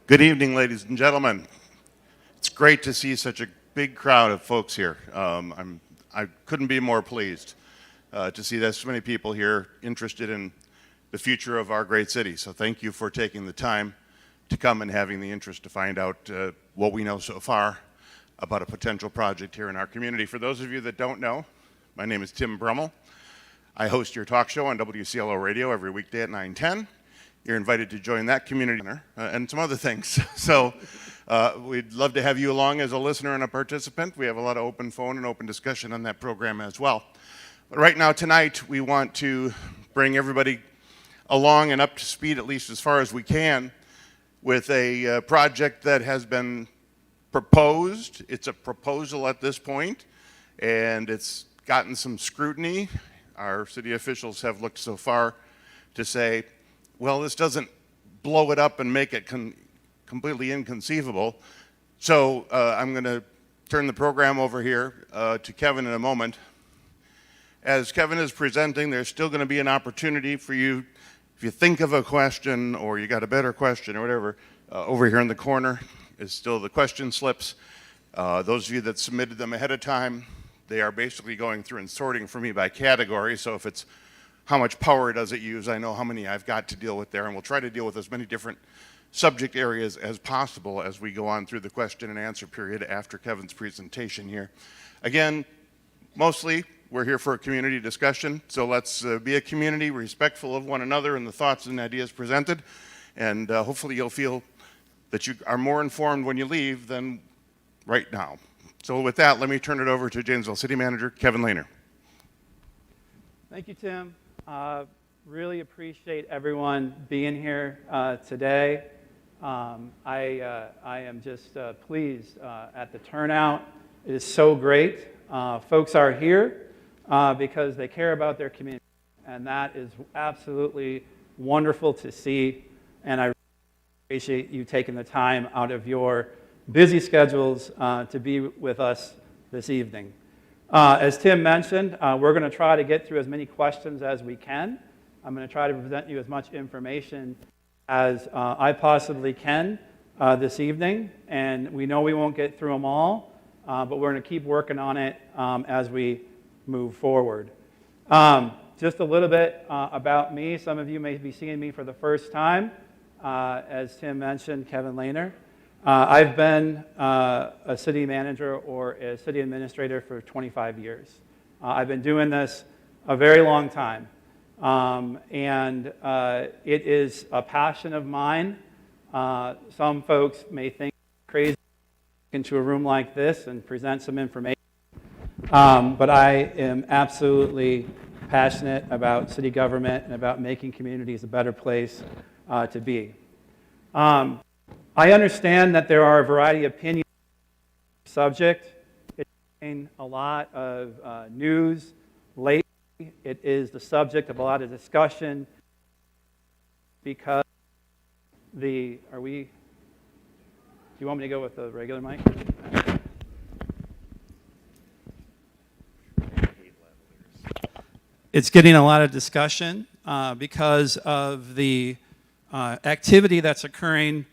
Good evening, ladies and gentlemen. It's great to see such a big crowd of folks here. I couldn't be more pleased to see that so many people here interested in the future of our great city. So thank you for taking the time to come and having the interest to find out what we know so far about a potential project here in our community. For those of you that don't know, my name is Tim Brummel. I host your talk show on WCLO Radio every weekday at 9:10. You're invited to join that community and some other things. So we'd love to have you along as a listener and a participant. We have a lot of open phone and open discussion on that program as well. But right now, tonight, we want to bring everybody along and up to speed, at least as far as we can, with a project that has been proposed. It's a proposal at this point, and it's gotten some scrutiny. Our city officials have looked so far to say, well, this doesn't blow it up and make it completely inconceivable. So I'm going to turn the program over here to Kevin in a moment. As Kevin is presenting, there's still going to be an opportunity for you, if you think of a question or you got a better question or whatever, over here in the corner is still the question slips. Those of you that submitted them ahead of time, they are basically going through and sorting for me by category. So if it's how much power does it use, I know how many I've got to deal with there, and we'll try to deal with as many different subject areas as possible as we go on through the question and answer period after Kevin's presentation here. Again, mostly we're here for a community discussion, so let's be a community respectful of one another and the thoughts and ideas presented, and hopefully you'll feel that you are more informed when you leave than right now. So with that, let me turn it over to Janesville City Manager Kevin Lehner. Thank you, Tim. Really appreciate everyone being here today. I am just pleased at the turnout. It is so great. Folks are here because they care about their community, and that is absolutely wonderful to see, and I appreciate you taking the time out of your busy schedules to be with us this evening. As Tim mentioned, we're going to try to get through as many questions as we can. I'm going to try to present you as much information as I possibly can this evening, and we know we won't get through them all, but we're going to keep working on it as we move forward. Just a little bit about me. Some of you may be seeing me for the first time. As Tim mentioned, Kevin Lehner. I've been a city manager or a city administrator for 25 years. I've been doing this a very long time, and it is a passion of mine. Some folks may think I'm crazy into a room like this and present some information, but I am absolutely passionate about city government and about making communities a better place to be. I understand that there are a variety of opinions on the subject. It's been a lot of news lately. It is the subject of a lot of discussion because do you want me to go with the regular mic? It's getting a lot of discussion because of the activity that's occurring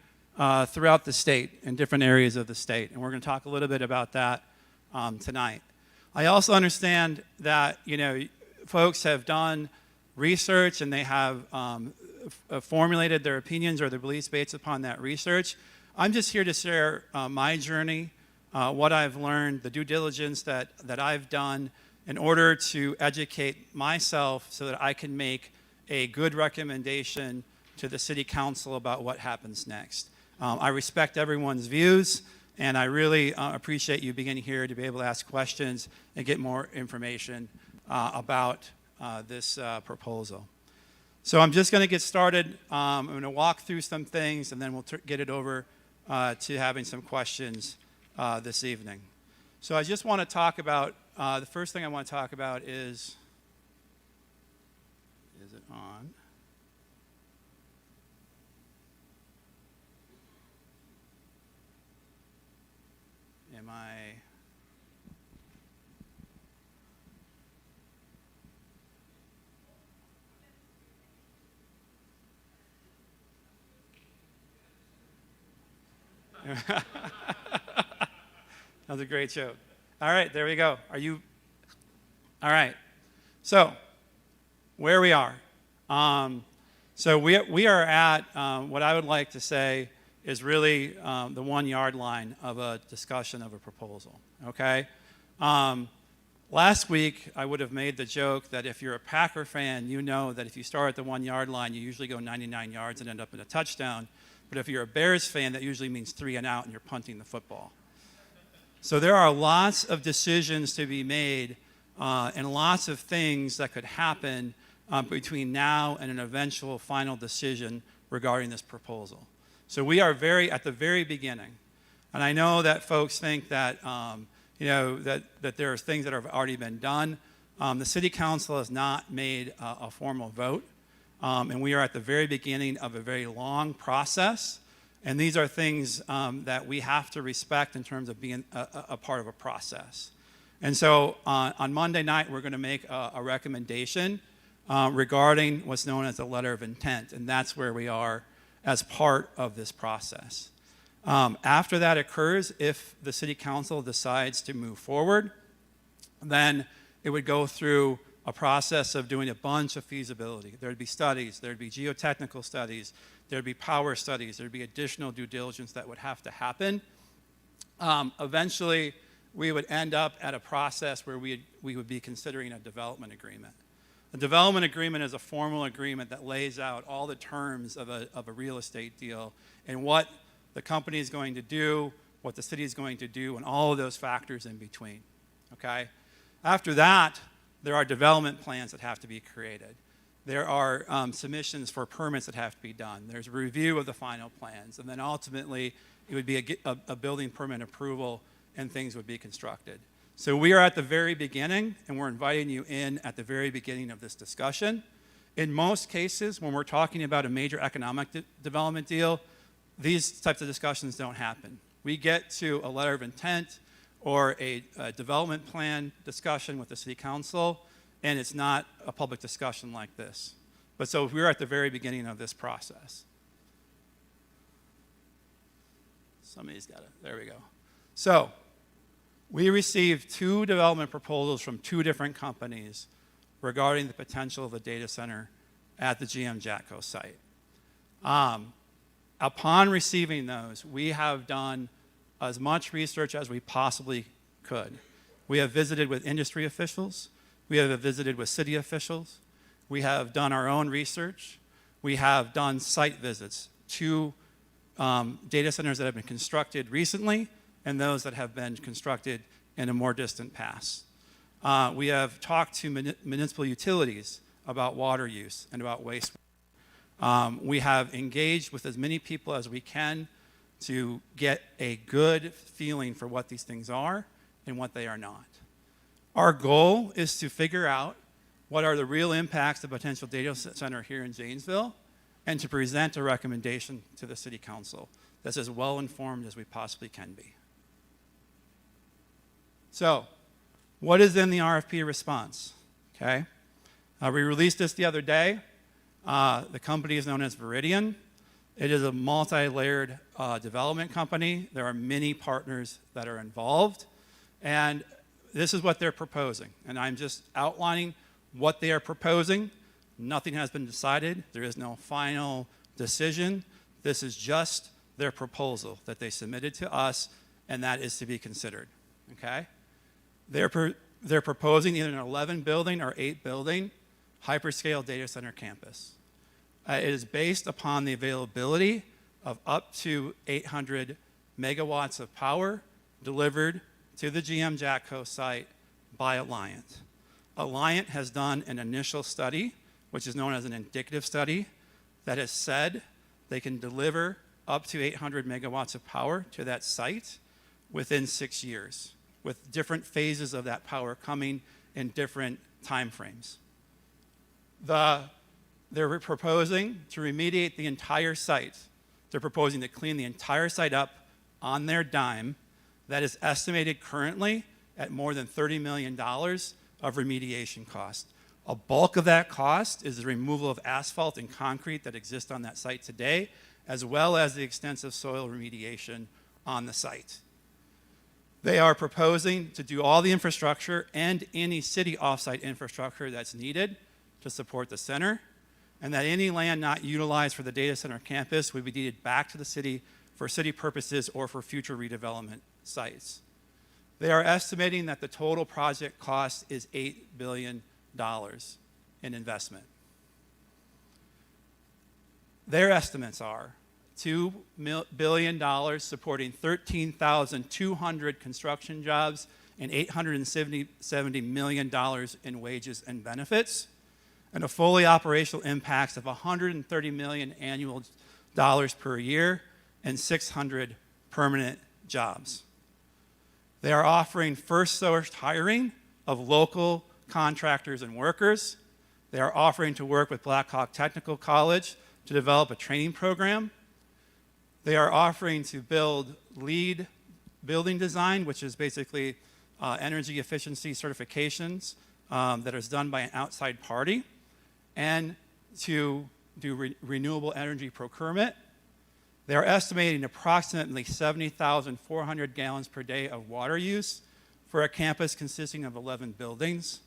throughout the state in different areas of the state, and we're going to talk a little bit about that tonight. I also understand that folks have done research and they have formulated their opinions or their beliefs based upon that research. I'm just here to share my journey, what I've learned, the due diligence that I've done in order to educate myself so that I can make a good recommendation to the City Council about what happens next. I respect everyone's views, and I really appreciate you being here to be able to ask questions and get more information about this proposal. So I'm just going to get started. I'm going to walk through some things, and then we'll get it over to having some questions this evening. So I just want to talk about, the first thing I want to talk about is it on? Am I? That was a great joke. All right, there we go. Are you? All right. So, where we are. So we are at what I would like to say is really the 1 yard line of a discussion of a proposal, okay? Last week, I would have made the joke that if you're a Packer fan, you know that if you start at the 1 yard line, you usually go 99 yards and end up in a touchdown. But if you're a Bears fan, that usually means 3 and out and you're punting the football. So there are lots of decisions to be made and lots of things that could happen between now and an eventual final decision regarding this proposal. So we are at the very beginning. And I know that folks think that, that there are things that have already been done. The City Council has not made a formal vote. And we are at the very beginning of a very long process. And these are things that we have to respect in terms of being a part of a process. And so on Monday night, we're going to make a recommendation regarding what's known as a letter of intent. And that's where we are as part of this process. After that occurs, if the City Council decides to move forward, then it would go through a process of doing a bunch of feasibility. There'd be studies, there'd be geotechnical studies, there'd be power studies, there'd be additional due diligence that would have to happen. Eventually, we would end up at a process where we would be considering a development agreement. A development agreement is a formal agreement that lays out all the terms of a real estate deal and what the company is going to do, what the city is going to do, and all of those factors in between, okay? After that, there are development plans that have to be created. There are submissions for permits that have to be done. There's a review of the final plans, and then ultimately, it would be a building permit approval and things would be constructed. So we are at the very beginning, and we're inviting you in at the very beginning of this discussion. In most cases, when we're talking about a major economic development deal, these types of discussions don't happen. We get to a letter of intent or a development plan discussion with the City Council, and it's not a public discussion like this. But so we're at the very beginning of this process. Somebody's got it. There we go. So we received 2 development proposals from 2 different companies regarding the potential of a data center at the GM Jatco site. Upon receiving those, we have done as much research as we possibly could. We have visited with industry officials. We have visited with city officials. We have done our own research. We have done site visits to data centers that have been constructed recently and those that have been constructed in a more distant past. We have talked to municipal utilities about water use and about waste. We have engaged with as many people as we can to get a good feeling for what these things are and what they are not. Our goal is to figure out what are the real impacts of potential data center here in Janesville and to present a recommendation to the City Council that's as well informed as we possibly can be. So, what is in the RFP response? Okay, we released this the other day. The company is known as Veridian. It is a multi-layered development company. There are many partners that are involved. And this is what they're proposing. And I'm just outlining what they are proposing. Nothing has been decided. There is no final decision. This is just their proposal that they submitted to us, and that is to be considered. Okay? They're proposing either an 11-building or 8-building hyperscale data center campus. It is based upon the availability of up to 800 megawatts of power delivered to the GM Jatco site by Alliant. Alliant has done an initial study, which is known as an indicative study, that has said they can deliver up to 800 megawatts of power to that site within 6 years, with different phases of that power coming in different time frames. They're proposing to remediate the entire site. They're proposing to clean the entire site up on their dime. That is estimated currently at more than $30 million of remediation cost. A bulk of that cost is the removal of asphalt and concrete that exists on that site today, as well as the extensive soil remediation on the site. They are proposing to do all the infrastructure and any city offsite infrastructure that's needed to support the center, and that any land not utilized for the data center campus would be deeded back to the city for city purposes or for future redevelopment sites. They are estimating that the total project cost is $8 billion in investment. Their estimates are $2 billion supporting 13,200 construction jobs and $870 million in wages and benefits, and a fully operational impact of $130 million annual dollars per year and 600 permanent jobs. They are offering first source hiring of local contractors and workers. They are offering to work with Black Hawk Technical College to develop a training program. They are offering to build LEED building design, which is basically energy efficiency certifications that is done by an outside party, and to do renewable energy procurement. They are estimating approximately 70,400 gallons per day of water use for a campus consisting of 11 buildings.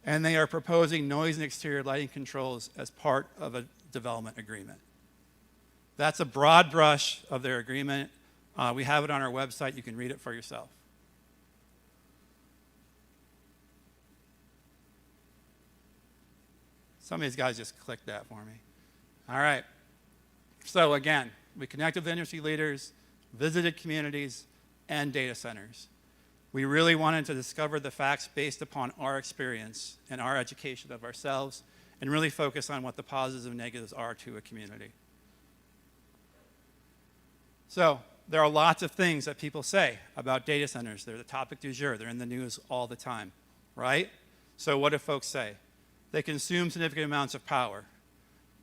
And they are proposing noise and exterior lighting controls as part of a development agreement. That's a broad brush of their agreement. We have it on our website. You can read it for yourself. Some of these guys just clicked that for me. All right. So again, we connected with industry leaders, visited communities, and data centers. We really wanted to discover the facts based upon our experience and our education of ourselves, and really focus on what the positives and negatives are to a community. So there are lots of things that people say about data centers. They're the topic du jour. They're in the news all the time, right? So what do folks say? They consume significant amounts of power.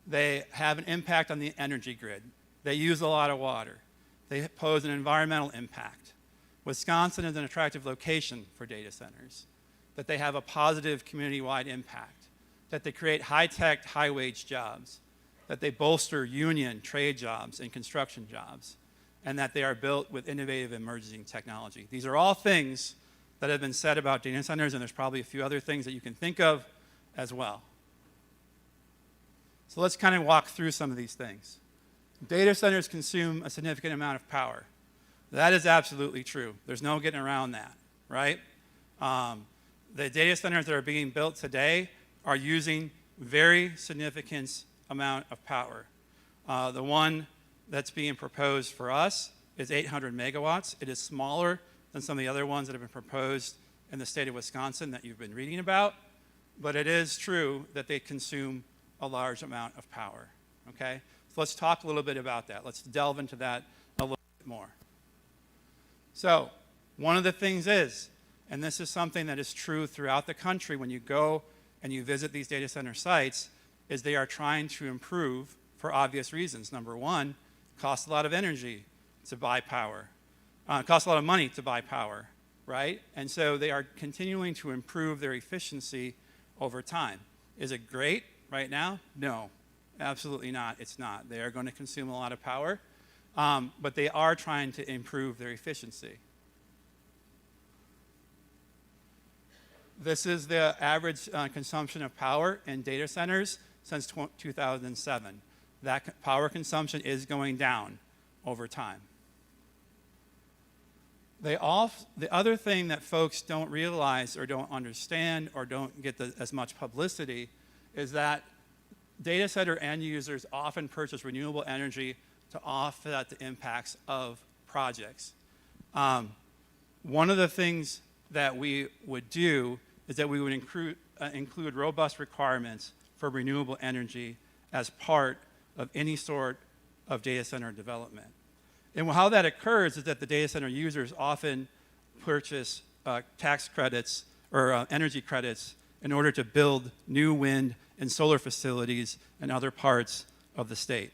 They have an impact on the energy grid. They use a lot of water. They pose an environmental impact. Wisconsin is an attractive location for data centers. That they have a positive community-wide impact. That they create high-tech, high-wage jobs. That they bolster union, trade jobs, and construction jobs. And that they are built with innovative emerging technology. These are all things that have been said about data centers, and there's probably a few other things that you can think of as well. So let's kind of walk through some of these things. Data centers consume a significant amount of power. That is absolutely true. There's no getting around that, right? The data centers that are being built today are using very significant amount of power. The one that's being proposed for us is 800 megawatts. It is smaller than some of the other ones that have been proposed in the state of Wisconsin that you've been reading about, but it is true that they consume a large amount of power, okay? So let's talk a little bit about that. Let's delve into that a little bit more. So one of the things is, and this is something that is true throughout the country when you go and you visit these data center sites, is they are trying to improve for obvious reasons. Number one, it costs a lot of energy to buy power. It costs a lot of money to buy power, right? And so they are continuing to improve their efficiency over time. Is it great right now? No, absolutely not. It's not. They are going to consume a lot of power, but they are trying to improve their efficiency. This is the average consumption of power in data centers since 2007. That power consumption is going down over time. The other thing that folks don't realize or don't understand or don't get as much publicity is that data center end users often purchase renewable energy to offset the impacts of projects. One of the things that we would do is that we would include robust requirements for renewable energy as part of any sort of data center development. And how that occurs is that the data center users often purchase tax credits or energy credits in order to build new wind and solar facilities in other parts of the state.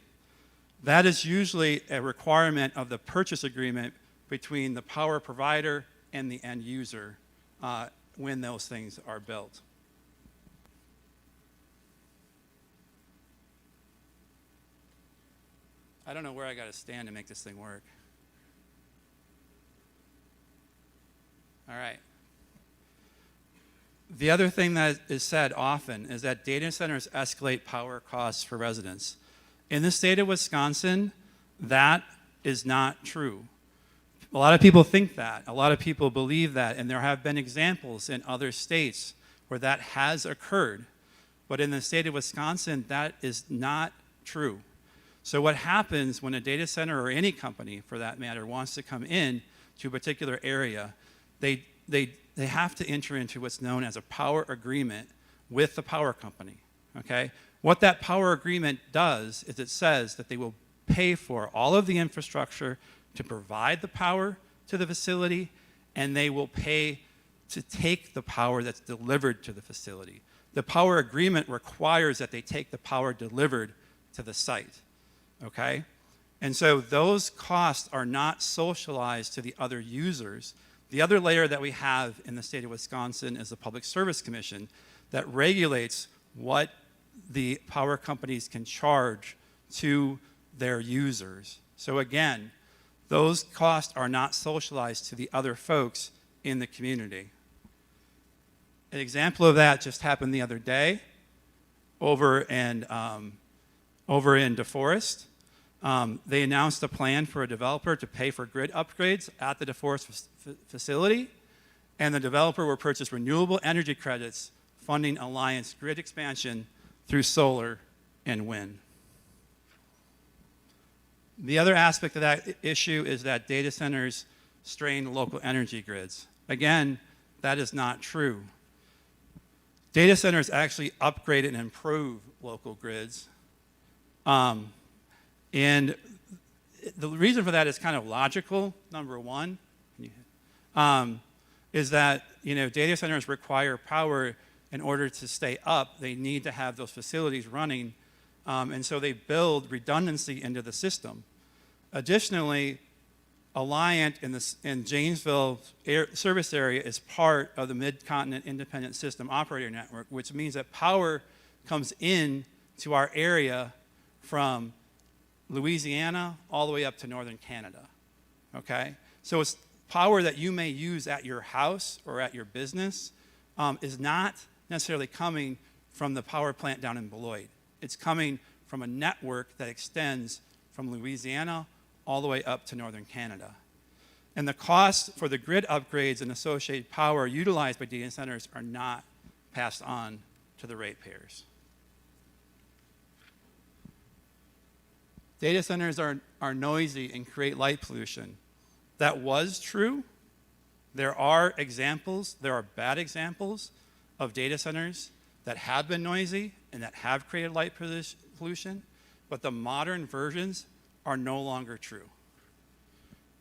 That is usually a requirement of the purchase agreement between the power provider and the end user when those things are built. I don't know where I got to stand to make this thing work. All right. The other thing that is said often is that data centers escalate power costs for residents. In the state of Wisconsin, that is not true. A lot of people think that. A lot of people believe that, and there have been examples in other states where that has occurred. But in the state of Wisconsin, that is not true. So what happens when a data center, or any company for that matter, wants to come in to a particular area, they have to enter into what's known as a power agreement with the power company, okay? What that power agreement does is it says that they will pay for all of the infrastructure to provide the power to the facility, and they will pay to take the power that's delivered to the facility. The power agreement requires that they take the power delivered to the site, okay? And so those costs are not socialized to the other users. The other layer that we have in the state of Wisconsin is the Public Service Commission that regulates what the power companies can charge to their users. So again, those costs are not socialized to the other folks in the community. An example of that just happened the other day over in DeForest. They announced a plan for a developer to pay for grid upgrades at the DeForest facility, and the developer will purchase renewable energy credits funding Alliance grid expansion through solar and wind. The other aspect of that issue is that data centers strain local energy grids. Again, that is not true. Data centers actually upgrade and improve local grids. And the reason for that is kind of logical. Number one, is that data centers require power in order to stay up. They need to have those facilities running, and so they build redundancy into the system. Additionally, Alliant in Janesville service area is part of the Mid-Continent Independent System Operator Network, which means that power comes in to our area from Louisiana all the way up to northern Canada, okay? So it's power that you may use at your house or at your business is not necessarily coming from the power plant down in Beloit. It's coming from a network that extends from Louisiana all the way up to northern Canada. And the costs for the grid upgrades and associated power utilized by data centers are not passed on to the ratepayers. Data centers are noisy and create light pollution. That was true. There are examples, there are bad examples of data centers that have been noisy and that have created light pollution, but the modern versions are no longer true.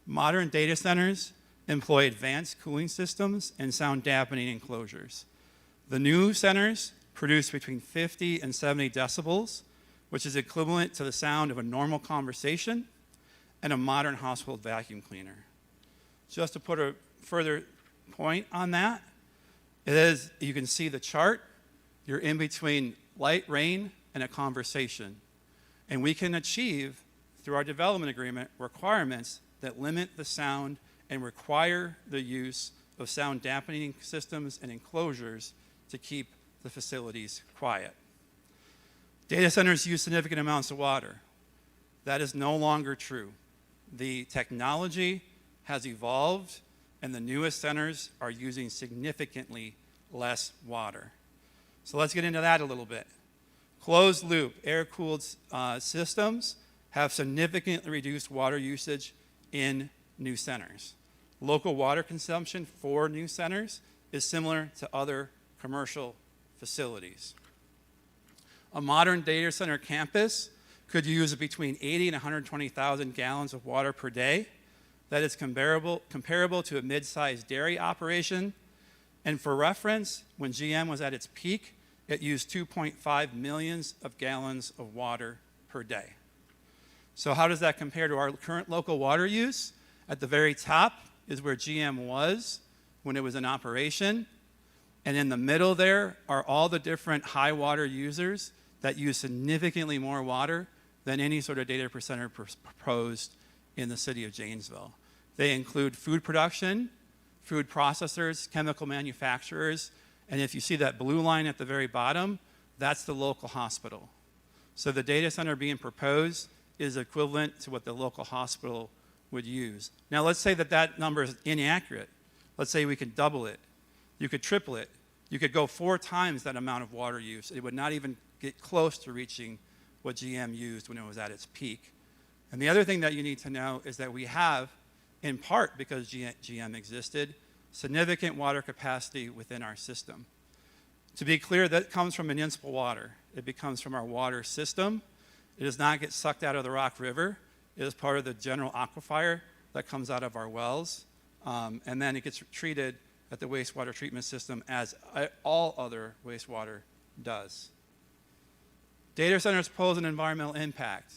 Modern data centers employ advanced cooling systems and sound dampening enclosures. The new centers produce between 50 and 70 decibels, which is equivalent to the sound of a normal conversation and a modern household vacuum cleaner. Just to put a further point on that, you can see the chart. You're in between light rain and a conversation. And we can achieve, through our development agreement, requirements that limit the sound and require the use of sound dampening systems and enclosures to keep the facilities quiet. Data centers use significant amounts of water. That is no longer true. The technology has evolved, and the newest centers are using significantly less water. So let's get into that a little bit. Closed loop, air-cooled systems have significantly reduced water usage in new centers. Local water consumption for new centers is similar to other commercial facilities. A modern data center campus could use between 80 and 120,000 gallons of water per day. That is comparable to a mid-sized dairy operation. And for reference, when GM was at its peak, it used 2.5 million gallons of water per day. So how does that compare to our current local water use? At the very top is where GM was when it was in operation. And in the middle there are all the different high water users that use significantly more water than any sort of data center proposed in the city of Janesville. They include food production, food processors, chemical manufacturers, and if you see that blue line at the very bottom, that's the local hospital. So the data center being proposed is equivalent to what the local hospital would use. Now let's say that that number is inaccurate. Let's say we could double it. You could triple it. You could go 4 times that amount of water use. It would not even get close to reaching what GM used when it was at its peak. And the other thing that you need to know is that we have, in part because GM existed, significant water capacity within our system. To be clear, that comes from municipal water. It comes from our water system. It does not get sucked out of the Rock River. It is part of the general aquifer that comes out of our wells. And then it gets treated at the wastewater treatment system as all other wastewater does. Data centers pose an environmental impact.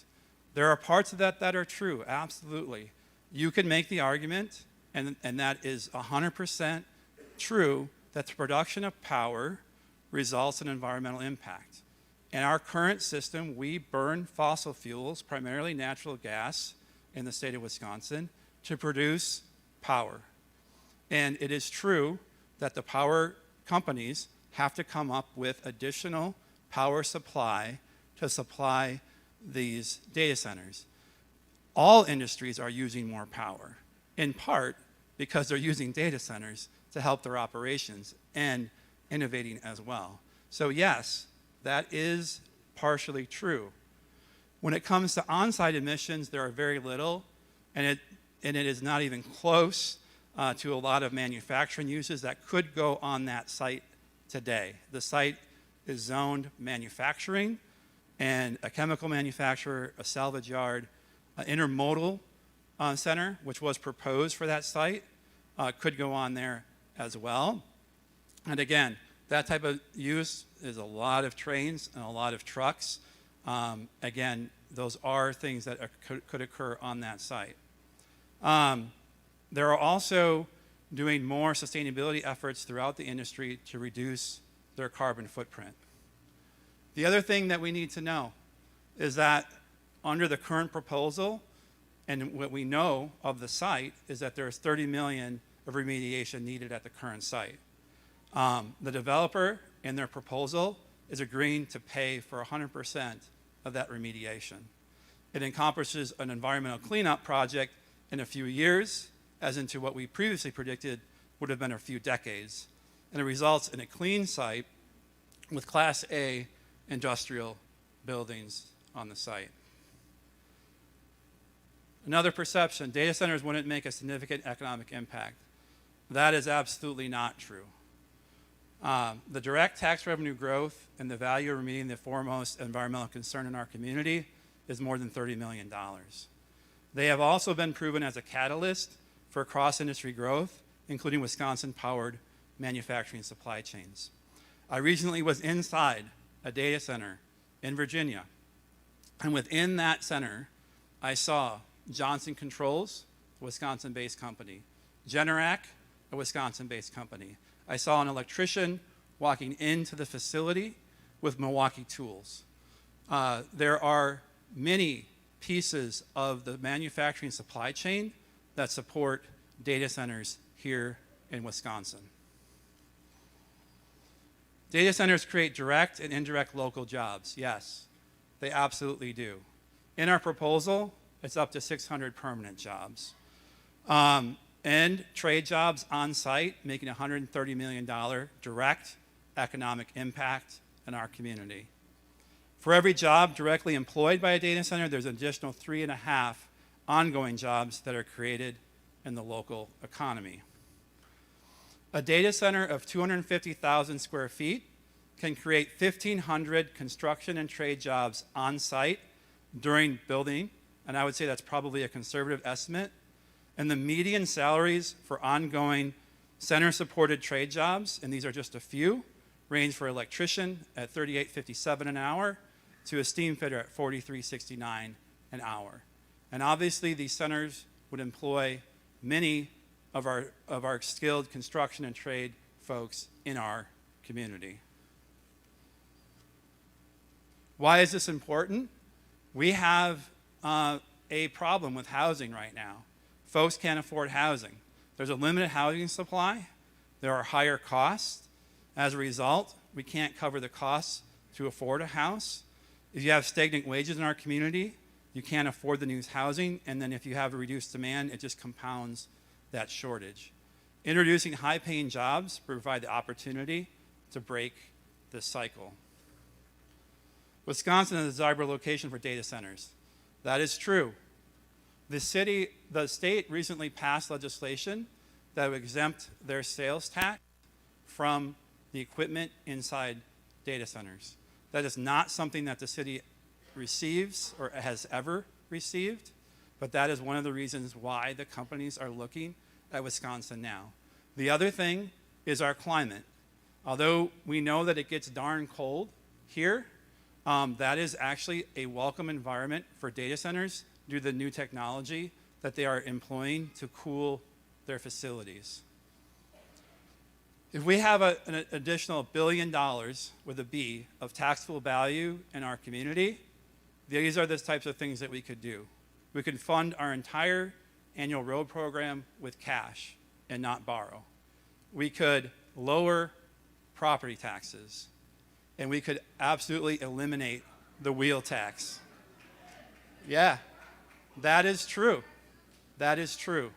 There are parts of that that are true, absolutely. You can make the argument, and that is 100% true, that the production of power results in environmental impact. In our current system, we burn fossil fuels, primarily natural gas, in the state of Wisconsin, to produce power. And it is true that the power companies have to come up with additional power supply to supply these data centers. All industries are using more power, in part because they're using data centers to help their operations and innovating as well. So yes, that is partially true. When it comes to on-site emissions, there are very little, and it is not even close to a lot of manufacturing uses that could go on that site today. The site is zoned manufacturing, and a chemical manufacturer, a salvage yard, an intermodal center, which was proposed for that site, could go on there as well. And again, that type of use is a lot of trains and a lot of trucks. Again, those are things that could occur on that site. There are also doing more sustainability efforts throughout the industry to reduce their carbon footprint. The other thing that we need to know is that under the current proposal, and what we know of the site, is that there's $30 million of remediation needed at the current site. The developer, in their proposal, is agreeing to pay for 100% of that remediation. It encompasses an environmental cleanup project in a few years, as into what we previously predicted would have been a few decades. And it results in a clean site with Class A industrial buildings on the site. Another perception, data centers wouldn't make a significant economic impact. That is absolutely not true. The direct tax revenue growth and the value of meeting the foremost environmental concern in our community is more than $30 million. They have also been proven as a catalyst for cross-industry growth, including Wisconsin-powered manufacturing supply chains. I recently was inside a data center in Virginia, and within that center, I saw Johnson Controls, a Wisconsin-based company, Generac, a Wisconsin-based company. I saw an electrician walking into the facility with Milwaukee tools. There are many pieces of the manufacturing supply chain that support data centers here in Wisconsin. Data centers create direct and indirect local jobs. Yes, they absolutely do. In our proposal, it's up to 600 permanent jobs. And trade jobs on site, making $130 million direct economic impact in our community. For every job directly employed by a data center, there's an additional 3.5 ongoing jobs that are created in the local economy. A data center of 250,000 square feet can create 1,500 construction and trade jobs on site during building, and I would say that's probably a conservative estimate. And the median salaries for ongoing center-supported trade jobs, and these are just a few, range for electrician at $38.57 an hour to a steam fitter at $43.69 an hour. And obviously, these centers would employ many of our skilled construction and trade folks in our community. Why is this important? We have a problem with housing right now. Folks can't afford housing. There's a limited housing supply. There are higher costs. As a result, we can't cover the costs to afford a house. If you have stagnant wages in our community, you can't afford the new housing, and then if you have a reduced demand, it just compounds that shortage. Introducing high-paying jobs provide the opportunity to break this cycle. Wisconsin is a desirable location for data centers. That is true. The state recently passed legislation that would exempt their sales tax from the equipment inside data centers. That is not something that the city receives or has ever received, but that is one of the reasons why the companies are looking at Wisconsin now. The other thing is our climate. Although we know that it gets darn cold here, that is actually a welcome environment for data centers due to the new technology that they are employing to cool their facilities. If we have an additional $1 billion with a B of taxable value in our community, these are the types of things that we could do. We could fund our entire annual road program with cash and not borrow. We could lower property taxes, and we could absolutely eliminate the wheel tax. Yeah, that is true. That is true.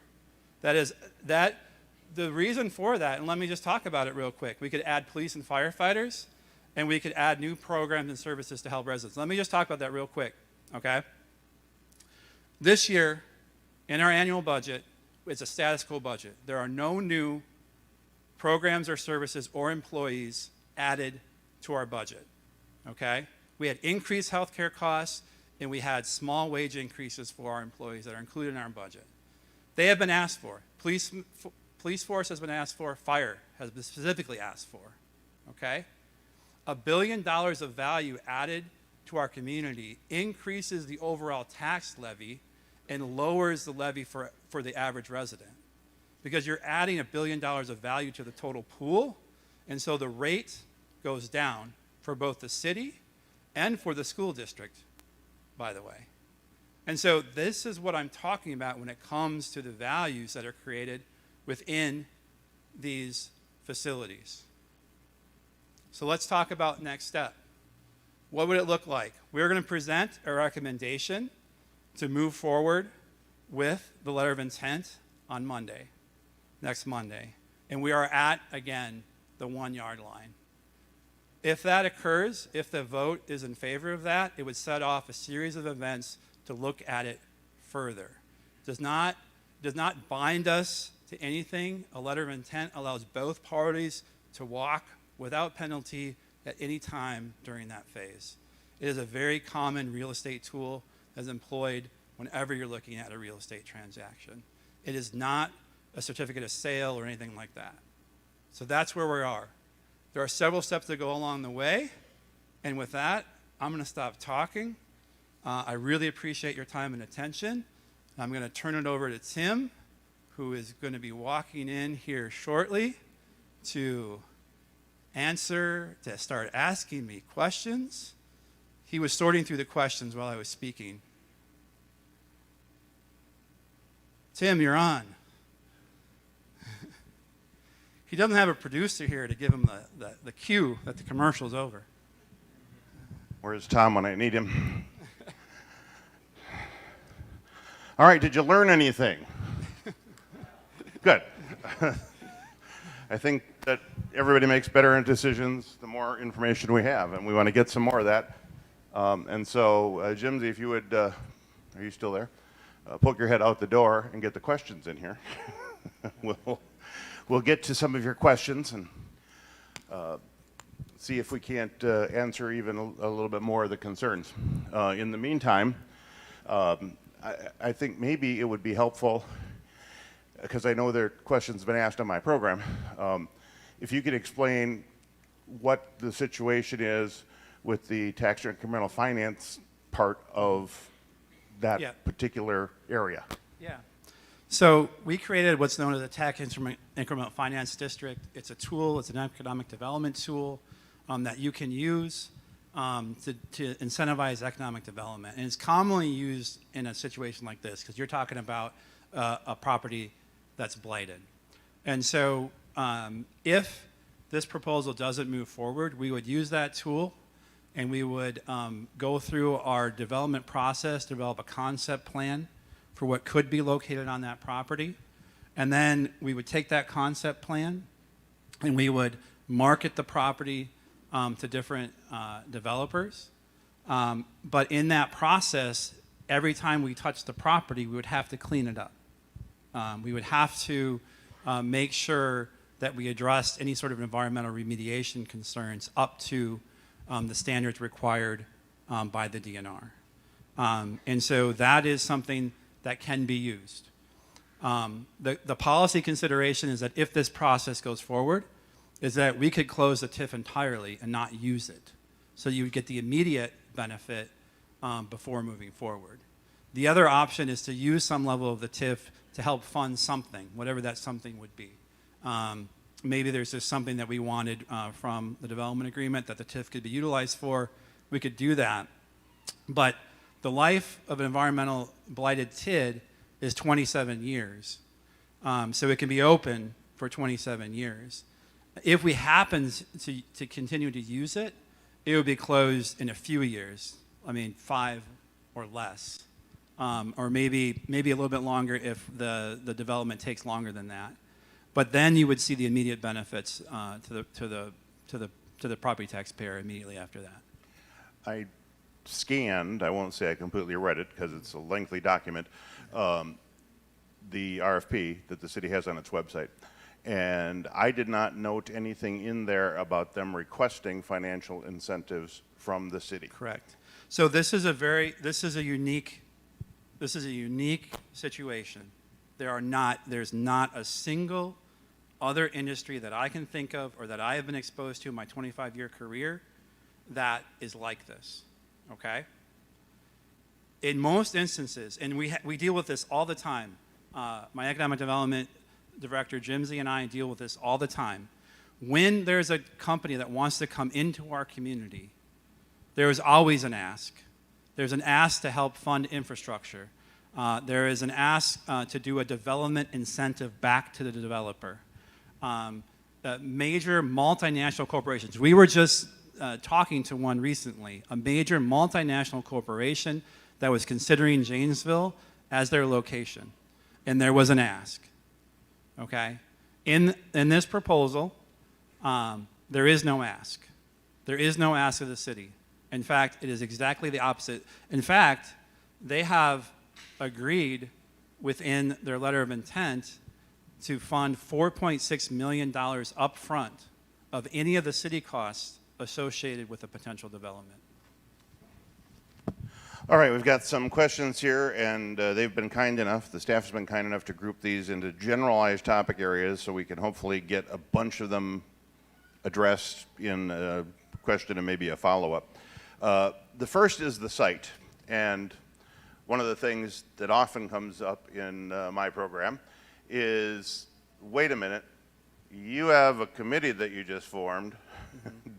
The reason for that, and let me just talk about it real quick. We could add police and firefighters, and we could add new programs and services to help residents. Let me just talk about that real quick, okay? This year, in our annual budget, it's a status quo budget. There are no new programs or services or employees added to our budget, okay? We had increased healthcare costs, and we had small wage increases for our employees that are included in our budget. They have been asked for. Police force has been asked for. Fire has been specifically asked for, okay? $1 billion of value added to our community increases the overall tax levy and lowers the levy for the average resident, because you're adding $1 billion of value to the total pool, and so the rate goes down for both the city and for the school district, by the way. And so this is what I'm talking about when it comes to the values that are created within these facilities. So let's talk about next step. What would it look like? We're going to present a recommendation to move forward with the letter of intent on Monday, next Monday. And we are at, again, the 1 yard line. If that occurs, if the vote is in favor of that, it would set off a series of events to look at it further. Does not bind us to anything. A letter of intent allows both parties to walk without penalty at any time during that phase. It is a very common real estate tool that's employed whenever you're looking at a real estate transaction. It is not a certificate of sale or anything like that. So that's where we are. There are several steps that go along the way, and with that, I'm going to stop talking. I really appreciate your time and attention. I'm going to turn it over to Tim, who is going to be walking in here shortly to start asking me questions. He was sorting through the questions while I was speaking. Tim, you're on. He doesn't have a producer here to give him the cue that the commercial's over. Where's Tom when I need him? All right, did you learn anything? Good. I think that everybody makes better decisions the more information we have, and we want to get some more of that. And so, Jimsy, if you would, are you still there? Poke your head out the door and get the questions in here. We'll get to some of your questions and see if we can't answer even a little bit more of the concerns. In the meantime, I think maybe it would be helpful, because I know there are questions been asked on my program, if you could explain what the situation is with the tax and incremental finance part of that particular area. Yeah. So we created what's known as a tax incremental finance district. It's a tool, it's an economic development tool that you can use to incentivize economic development. And it's commonly used in a situation like this, because you're talking about a property that's blighted. And so if this proposal doesn't move forward, we would use that tool and we would go through our development process, develop a concept plan for what could be located on that property. And then we would take that concept plan and we would market the property to different developers. But in that process, every time we touch the property, we would have to clean it up. We would have to make sure that we addressed any sort of environmental remediation concerns up to the standards required by the DNR. And so that is something that can be used. The policy consideration is that if this process goes forward, is that we could close the TIF entirely and not use it. So you would get the immediate benefit before moving forward. The other option is to use some level of the TIF to help fund something, whatever that something would be. Maybe there's just something that we wanted from the development agreement that the TIF could be utilized for. We could do that. But the life of an environmental blighted TID is 27 years. So it can be open for 27 years. If we happen to continue to use it, it would be closed in a few years. I mean, 5 or less. Or maybe a little bit longer if the development takes longer than that. But then you would see the immediate benefits to the property taxpayer immediately after that. I scanned, I won't say I completely read it because it's a lengthy document, the RFP that the city has on its website. And I did not note anything in there about them requesting financial incentives from the city. Correct. So this is a unique situation. There's not a single other industry that I can think of or that I have been exposed to in my 25-year career that is like this, okay? In most instances, and we deal with this all the time, my economic development director, Jimsy, and I deal with this all the time. When there's a company that wants to come into our community, there is always an ask. There's an ask to help fund infrastructure. There is an ask to do a development incentive back to the developer. Major multinational corporations. We were just talking to one recently, a major multinational corporation that was considering Janesville as their location. And there was an ask. Okay? In this proposal, there is no ask. There is no ask of the city. In fact, it is exactly the opposite. In fact, they have agreed within their letter of intent to fund $4.6 million up front of any of the city costs associated with a potential development. All right, we've got some questions here, and they've been kind enough, the staff has been kind enough to group these into generalized topic areas so we can hopefully get a bunch of them addressed in a question and maybe a follow-up. The first is the site, and one of the things that often comes up in my program is, wait a minute, you have a committee that you just formed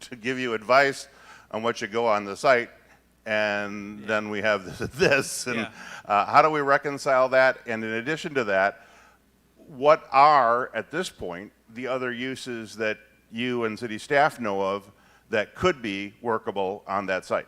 to give you advice on what should go on the site, and then we have this, and how do we reconcile that? And in addition to that, what are, at this point, the other uses that you and city staff know of that could be workable on that site?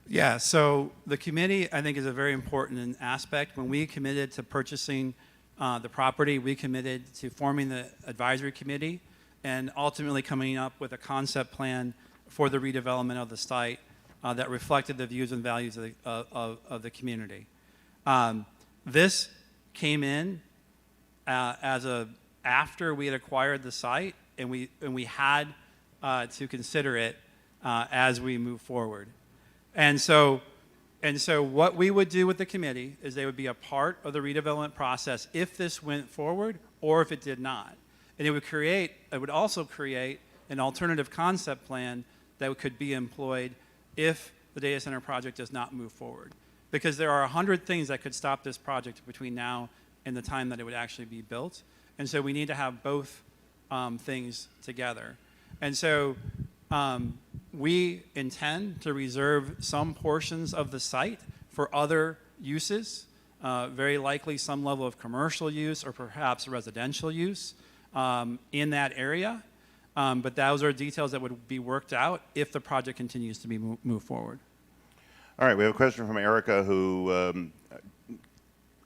Yeah, so the committee, I think, is a very important aspect. When we committed to purchasing the property, we committed to forming the advisory committee and ultimately coming up with a concept plan for the redevelopment of the site that reflected the views and values of the community. This came in after we had acquired the site, and we had to consider it as we move forward. And so what we would do with the committee is they would be a part of the redevelopment process if this went forward or if it did not. And it would also create an alternative concept plan that could be employed if the data center project does not move forward. Because there are 100 things that could stop this project between now and the time that it would actually be built. And so we need to have both things together. And so we intend to reserve some portions of the site for other uses, very likely some level of commercial use or perhaps residential use. in that area. But those are details that would be worked out if the project continues to be moved forward. All right, we have a question from Erica who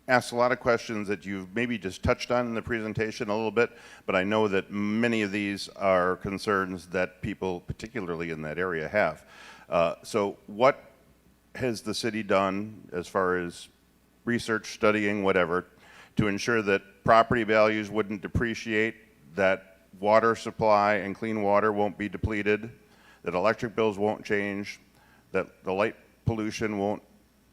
asked a lot of questions that you've maybe just touched on in the presentation a little bit, but I know that many of these are concerns that people, particularly in that area, have. So what has the city done as far as research, studying, whatever, to ensure that property values wouldn't depreciate, that water supply and clean water won't be depleted, that electric bills won't change, that the light pollution won't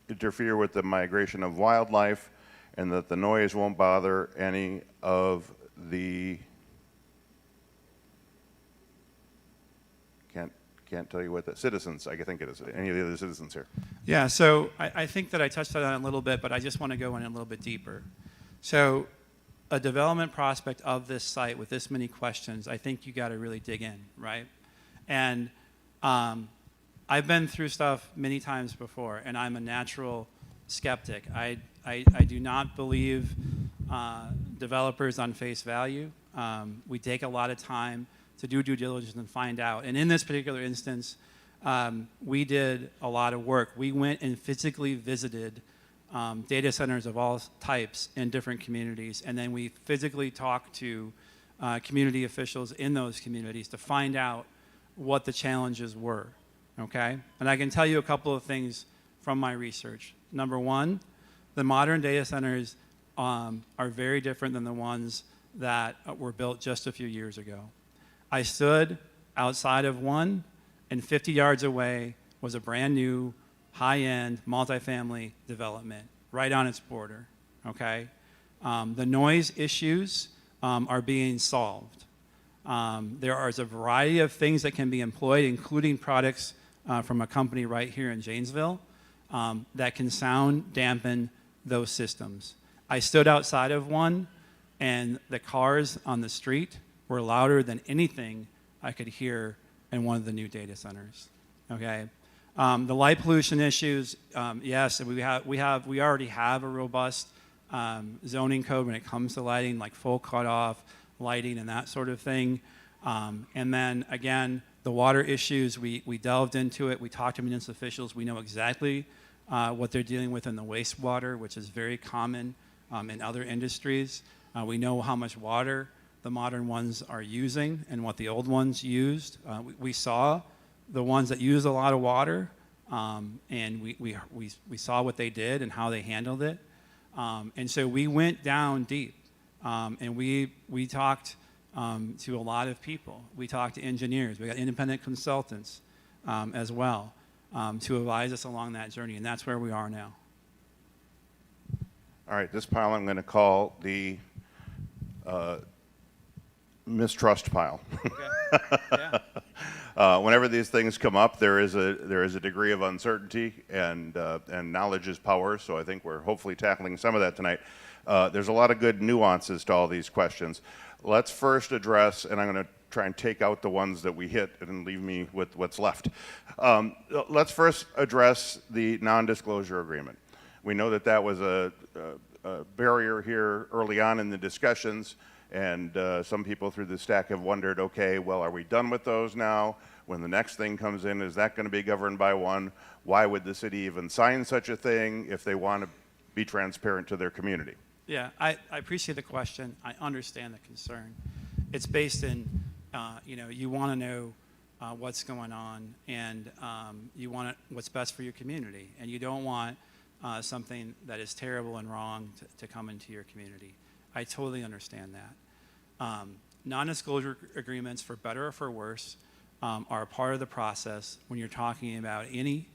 interfere with the migration of wildlife, and that the noise won't bother any of the, can't tell you what the citizens, I think it is, any of the other citizens here. Yeah, so I think that I touched on it a little bit, but I just want to go in a little bit deeper. So a development prospect of this site with this many questions, I think you got to really dig in, right? And I've been through stuff many times before, and I'm a natural skeptic. I do not believe developers on face value. We take a lot of time to do due diligence and find out. And in this particular instance, we did a lot of work. We went and physically visited data centers of all types in different communities, and then we physically talked to community officials in those communities to find out what the challenges were, okay? And I can tell you a couple of things from my research. Number one, the modern data centers are very different than the ones that were built just a few years ago. I stood outside of one, and 50 yards away was a brand new, high-end, multifamily development right on its border, okay? The noise issues are being solved. There is a variety of things that can be employed, including products from a company right here in Janesville that can sound dampen those systems. I stood outside of one, and the cars on the street were louder than anything I could hear in one of the new data centers, okay? The light pollution issues, yes, we already have a robust zoning code when it comes to lighting, like full cutoff lighting and that sort of thing. And then again, the water issues, we delved into it. We talked to municipal officials. We know exactly what they're dealing with in the wastewater, which is very common in other industries. We know how much water the modern ones are using and what the old ones used. We saw the ones that use a lot of water, and we saw what they did and how they handled it. And so we went down deep, and we talked to a lot of people. We talked to engineers. We got independent consultants as well to advise us along that journey, and that's where we are now. All right, this pile I'm going to call the mistrust pile. Okay. Yeah. Whenever these things come up, there is a degree of uncertainty, and knowledge is power. So I think we're hopefully tackling some of that tonight. There's a lot of good nuances to all these questions. Let's first address, and I'm going to try and take out the ones that we hit and leave me with what's left. Let's first address the non-disclosure agreement. We know that that was a barrier here early on in the discussions. And some people through the stack have wondered, okay, well, are we done with those now? When the next thing comes in, is that going to be governed by one? Why would the city even sign such a thing if they want to be transparent to their community? Yeah, I appreciate the question. I understand the concern. It's based in, you want to know what's going on, and you want what's best for your community, and you don't want something that is terrible and wrong to come into your community. I totally understand that. Non-disclosure agreements, for better or for worse, are a part of the process when you're talking about any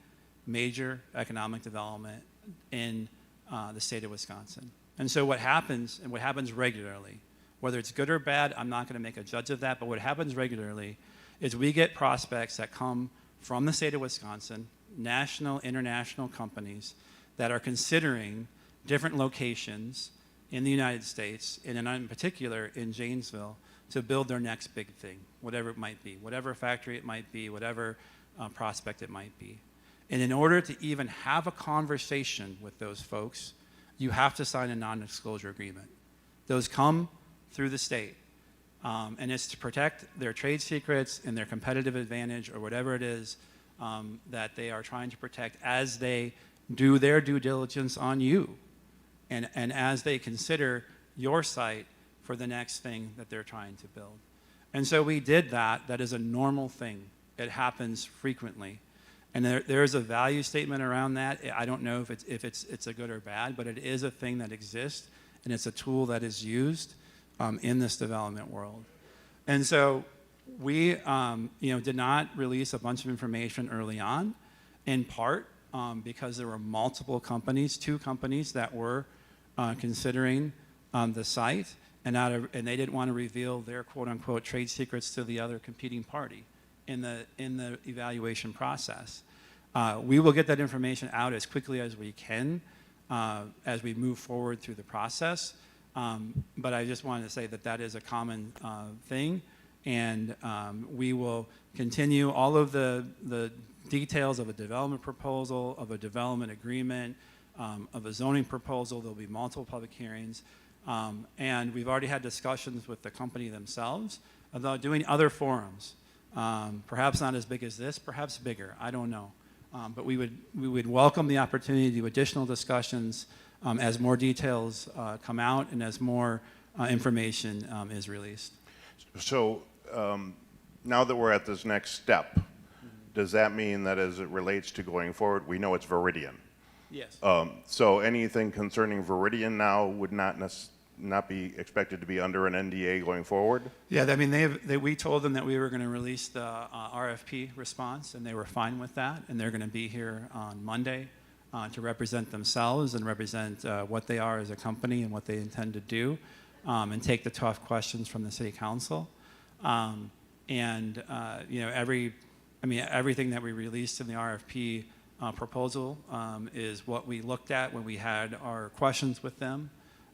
major economic development in the state of Wisconsin. And so what happens, and what happens regularly, whether it's good or bad, I'm not going to make a judge of that, but what happens regularly is we get prospects that come from the state of Wisconsin, national, international companies that are considering different locations in the United States, and in particular in Janesville, to build their next big thing, whatever it might be, whatever factory it might be, whatever prospect it might be. And in order to even have a conversation with those folks, you have to sign a non-disclosure agreement. Those come through the state. And it's to protect their trade secrets and their competitive advantage or whatever it is that they are trying to protect as they do their due diligence on you and as they consider your site for the next thing that they're trying to build. And so we did that. That is a normal thing. It happens frequently. And there is a value statement around that. I don't know if it's a good or bad, but it is a thing that exists, and it's a tool that is used in this development world. And so we did not release a bunch of information early on, in part because there were multiple companies, 2 companies that were considering the site, and they didn't want to reveal their quote-unquote trade secrets to the other competing party in the evaluation process. We will get that information out as quickly as we can as we move forward through the process. But I just wanted to say that is a common thing, and we will continue all of the details of a development proposal, of a development agreement, of a zoning proposal. There'll be multiple public hearings, and we've already had discussions with the company themselves about doing other forums. Perhaps not as big as this, perhaps bigger, I don't know. But we would welcome the opportunity to do additional discussions as more details come out and as more information is released. So now that we're at this next step, does that mean that as it relates to going forward, we know it's Veridian? Yes. So anything concerning Veridian now would not be expected to be under an NDA going forward? Yeah, I mean, we told them that we were going to release the RFP response, and they were fine with that, and they're going to be here on Monday to represent themselves and represent what they are as a company and what they intend to do, and take the tough questions from the City Council. Everything that we released in the RFP proposal is what we looked at when we had our questions with them.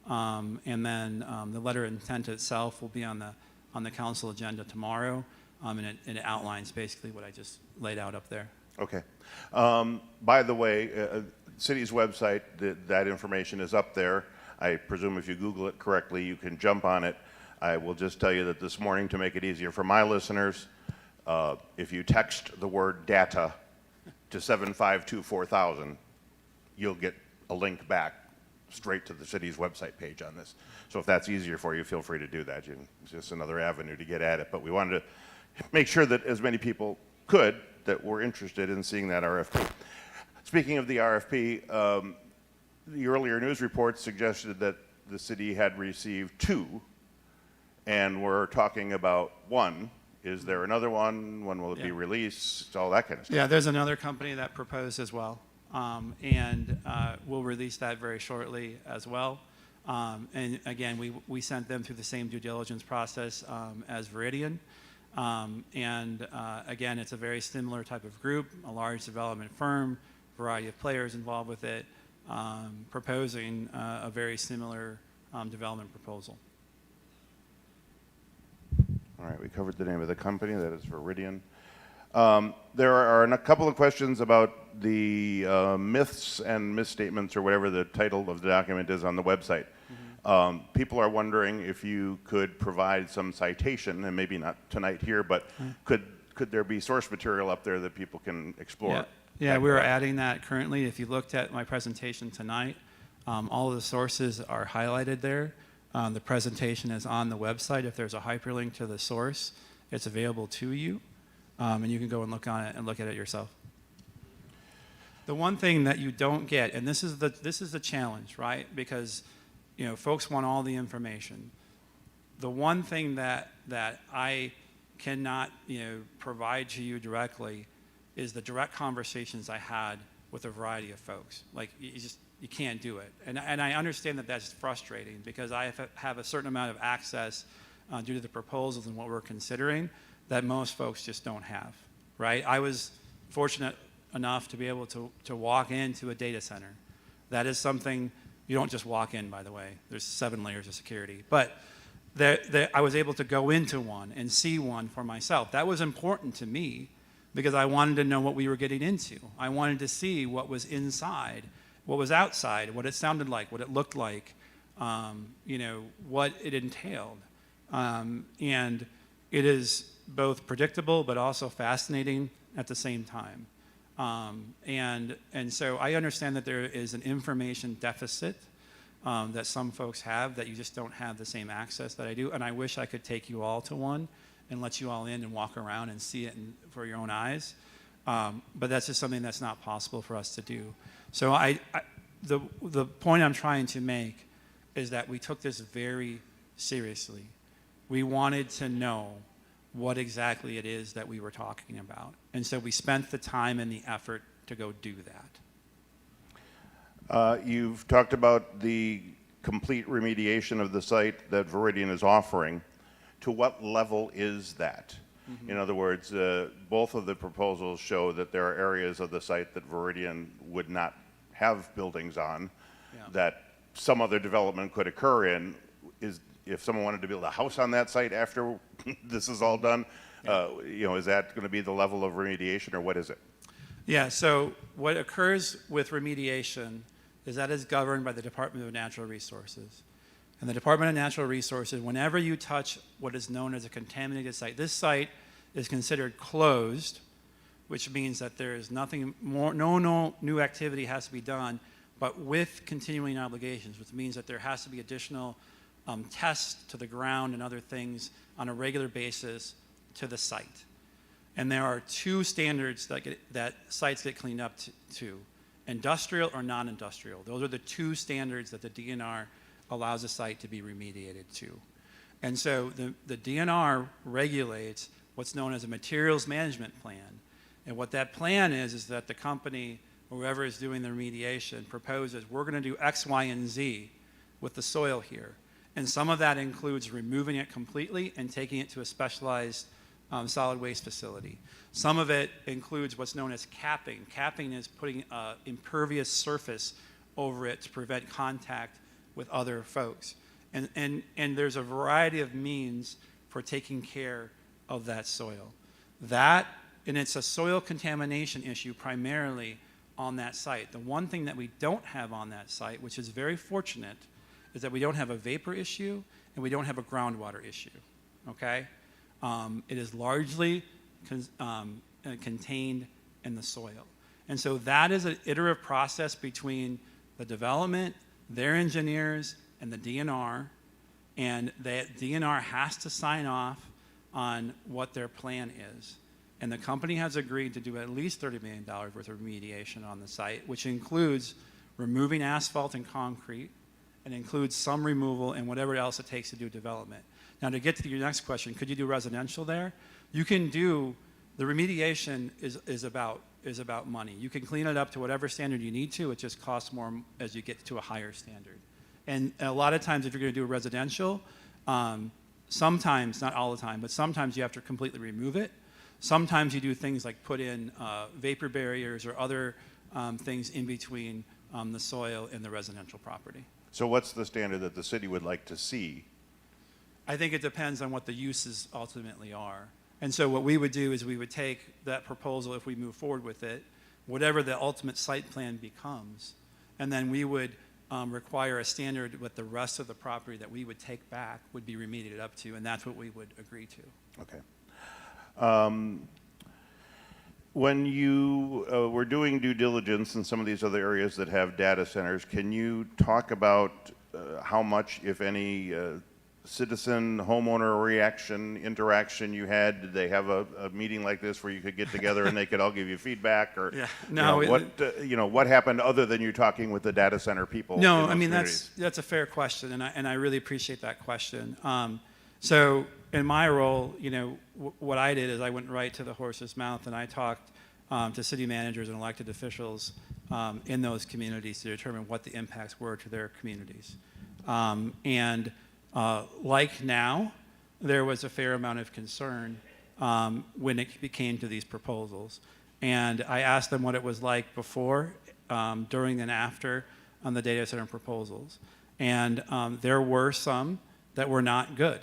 And then the letter of intent itself will be on the council agenda tomorrow, and it outlines basically what I just laid out up there. Okay. By the way, city's website, that information is up there. I presume if you Google it correctly, you can jump on it. I will just tell you that this morning, to make it easier for my listeners, if you text the word data to 7524000, you'll get a link back straight to the city's website page on this. So if that's easier for you, feel free to do that. It's just another avenue to get at it. But we wanted to make sure that as many people could that were interested in seeing that RFP. Speaking of the RFP, the earlier news reports suggested that the city had received 2, and we're talking about 1. Is there another one? When will it be released? All that kind of stuff. Yeah, there's another company that proposed as well. And we'll release that very shortly as well. And again, we sent them through the same due diligence process as Veridian. Again, it's a very similar type of group, a large development firm, variety of players involved with it, proposing a very similar development proposal. All right, we covered the name of the company. That is Veridian. There are a couple of questions about the myths and misstatements, or whatever the title of the document is on the website. Mm-hmm. People are wondering if you could provide some citation, and maybe not tonight here, but could there be source material up there that people can explore? Yeah, we're adding that currently. If you looked at my presentation tonight, all of the sources are highlighted there. The presentation is on the website. If there's a hyperlink to the source, it's available to you. And you can go and look on it and look at it yourself. The one thing that you don't get, and this is the challenge, right? Because folks want all the information. The one thing that I cannot provide to you directly is the direct conversations I had with a variety of folks. Like you can't do it, and I understand that that's frustrating because I have a certain amount of access due to the proposals and what we're considering that most folks just don't have, right? I was fortunate enough to be able to walk into a data center. That is something you don't just walk in, by the way. There's 7 layers of security. But I was able to go into one and see one for myself. That was important to me because I wanted to know what we were getting into. I wanted to see what was inside, what was outside, what it sounded like, what it looked like, what it entailed. And it is both predictable but also fascinating at the same time. And so I understand that there is an information deficit that some folks have, that you just don't have the same access that I do. And I wish I could take you all to one and let you all in and walk around and see it for your own eyes. But that's just something that's not possible for us to do. So the point I'm trying to make is that we took this very seriously. We wanted to know what exactly it is that we were talking about. And so we spent the time and the effort to go do that. You've talked about the complete remediation of the site that Veridian is offering. To what level is that? Mm-hmm. In other words, both of the proposals show that there are areas of the site that Veridian would not have buildings on, that some other development could occur in. If someone wanted to build a house on that site after this is all done, is that going to be the level of remediation, or what is it? Yeah, so what occurs with remediation is that is governed by the Department of Natural Resources. And the Department of Natural Resources, whenever you touch what is known as a contaminated site, this site is considered closed, which means that there is nothing more, no new activity has to be done, but with continuing obligations, which means that there has to be additional tests to the ground and other things on a regular basis to the site. And there are two standards that sites get cleaned up to, industrial or non-industrial. Those are the two standards that the DNR allows a site to be remediated to. And so the DNR regulates what's known as a materials management plan. And what that plan is that the company, or whoever is doing the remediation, proposes, we're going to do X, Y, and Z with the soil here. And some of that includes removing it completely and taking it to a specialized solid waste facility. Some of it includes what's known as capping. Capping is putting an impervious surface over it to prevent contact with other folks. And there's a variety of means for taking care of that soil. And it's a soil contamination issue primarily on that site. The one thing that we don't have on that site, which is very fortunate, is that we don't have a vapor issue and we don't have a groundwater issue, okay? It is largely contained in the soil. And so that is an iterative process between the development, their engineers, and the DNR, and the DNR has to sign off on what their plan is. And the company has agreed to do at least $30 million worth of remediation on the site, which includes removing asphalt and concrete, and includes some removal and whatever else it takes to do development. Now, to get to your next question, could you do residential there? You can do, the remediation is about money. You can clean it up to whatever standard you need to. It just costs more as you get to a higher standard. And a lot of times, if you're going to do a residential, sometimes, not all the time, but sometimes you have to completely remove it. Sometimes you do things like put in vapor barriers or other things in between the soil and the residential property. So what's the standard that the city would like to see? I think it depends on what the uses ultimately are. And so what we would do is we would take that proposal, if we move forward with it, whatever the ultimate site plan becomes, and then we would require a standard with the rest of the property that we would take back would be remediated up to, and that's what we would agree to. Okay. When you were doing due diligence in some of these other areas that have data centers, can you talk about how much, if any, citizen, homeowner interaction you had? Did they have a meeting like this where you could get together and they could all give you feedback? Or yeah, no. What happened other than you talking with the data center people? No, I mean that's a fair question, and I really appreciate that question. So in my role, what I did is I went right to the horse's mouth and I talked to city managers and elected officials in those communities to determine what the impacts were to their communities. Like now, there was a fair amount of concern when it came to these proposals. And I asked them what it was like before, during, and after on the data center proposals. And there were some that were not good.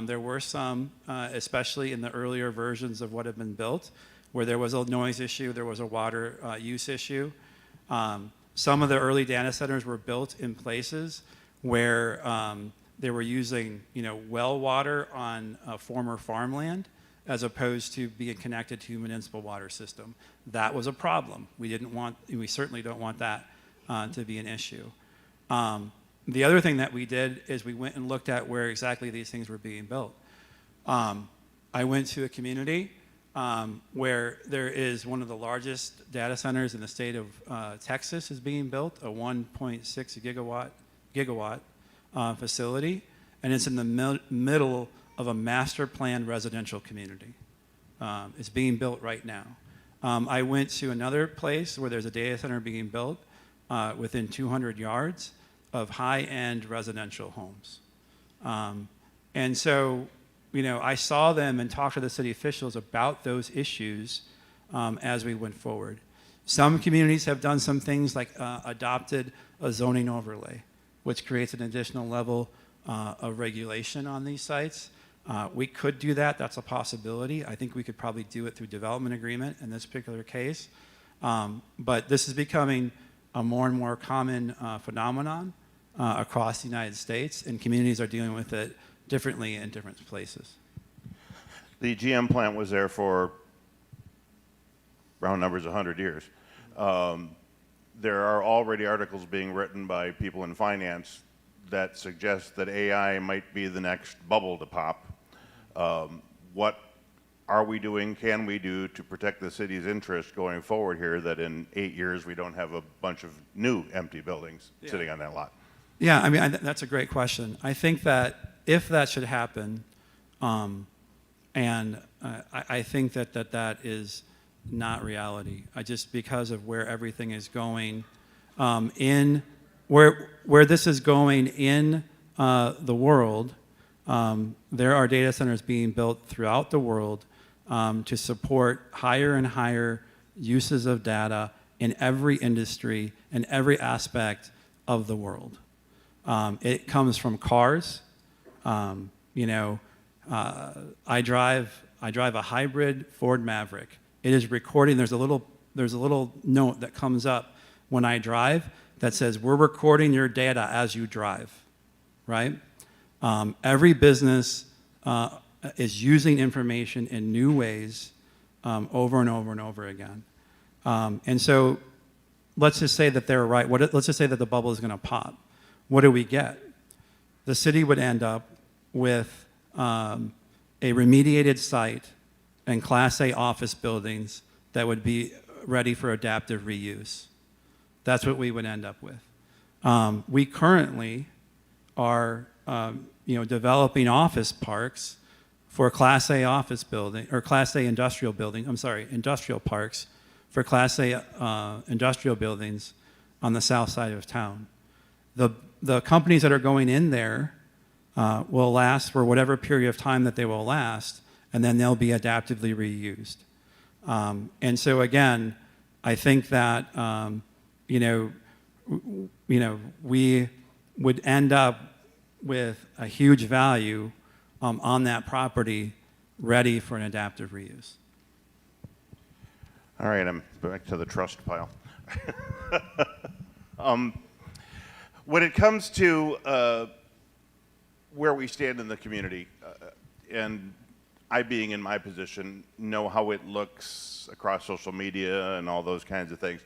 There were some, especially in the earlier versions of what had been built, where there was a noise issue, there was a water use issue. Some of the early data centers were built in places where they were using, well water on former farmland as opposed to being connected to a municipal water system. That was a problem. We certainly don't want that to be an issue. The other thing that we did is we went and looked at where exactly these things were being built. I went to a community where there is one of the largest data centers in the state of Texas is being built, a 1.6 gigawatt facility, and it's in the middle of a master planned residential community. It's being built right now. I went to another place where there's a data center being built within 200 yards of high-end residential homes. And so, I saw them and talked to the city officials about those issues as we went forward. Some communities have done some things like adopted a zoning overlay, which creates an additional level of regulation on these sites. We could do that. That's a possibility. I think we could probably do it through development agreement in this particular case. But this is becoming a more and more common phenomenon across the United States, and communities are dealing with it differently in different places. The GM plant was there for round numbers 100 years. There are already articles being written by people in finance that suggest that AI might be the next bubble to pop. What are we doing, can we do to protect the city's interest going forward here, that in 8 years we don't have a bunch of new empty buildings sitting on that lot? Yeah, I mean, that's a great question. I think that if that should happen, and I think that is not reality. Just because of where everything is going, where this is going in the world, there are data centers being built throughout the world to support higher and higher uses of data in every industry and every aspect of the world. It comes from cars. I drive a hybrid Ford Maverick. It is recording. There's a little note that comes up when I drive that says, "We're recording your data as you drive," right? Every business is using information in new ways over and over and over again. And so let's just say that they're right. Let's just say that the bubble is going to pop. What do we get? The city would end up with a remediated site and Class A office buildings that would be ready for adaptive reuse. That's what we would end up with. We currently are developing office parks for Class A office building, or Class A industrial building, industrial parks for Class A industrial buildings on the south side of town. The companies that are going in there will last for whatever period of time that they will last, and then they'll be adaptively reused. And so again, I think that we would end up with a huge value on that property ready for an adaptive reuse. All right, I'm back to the trust pile. When it comes to where we stand in the community, and I, being in my position, know how it looks across social media and all those kinds of things.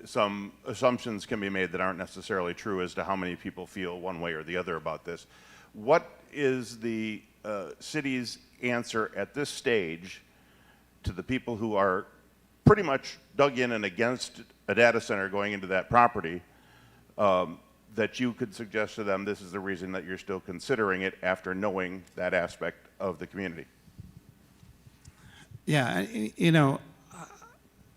Some assumptions can be made that aren't necessarily true as to how many people feel one way or the other about this. What is the city's answer at this stage to the people who are pretty much dug in and against a data center going into that property, that you could suggest to them this is the reason that you're still considering it after knowing that aspect of the community? Yeah,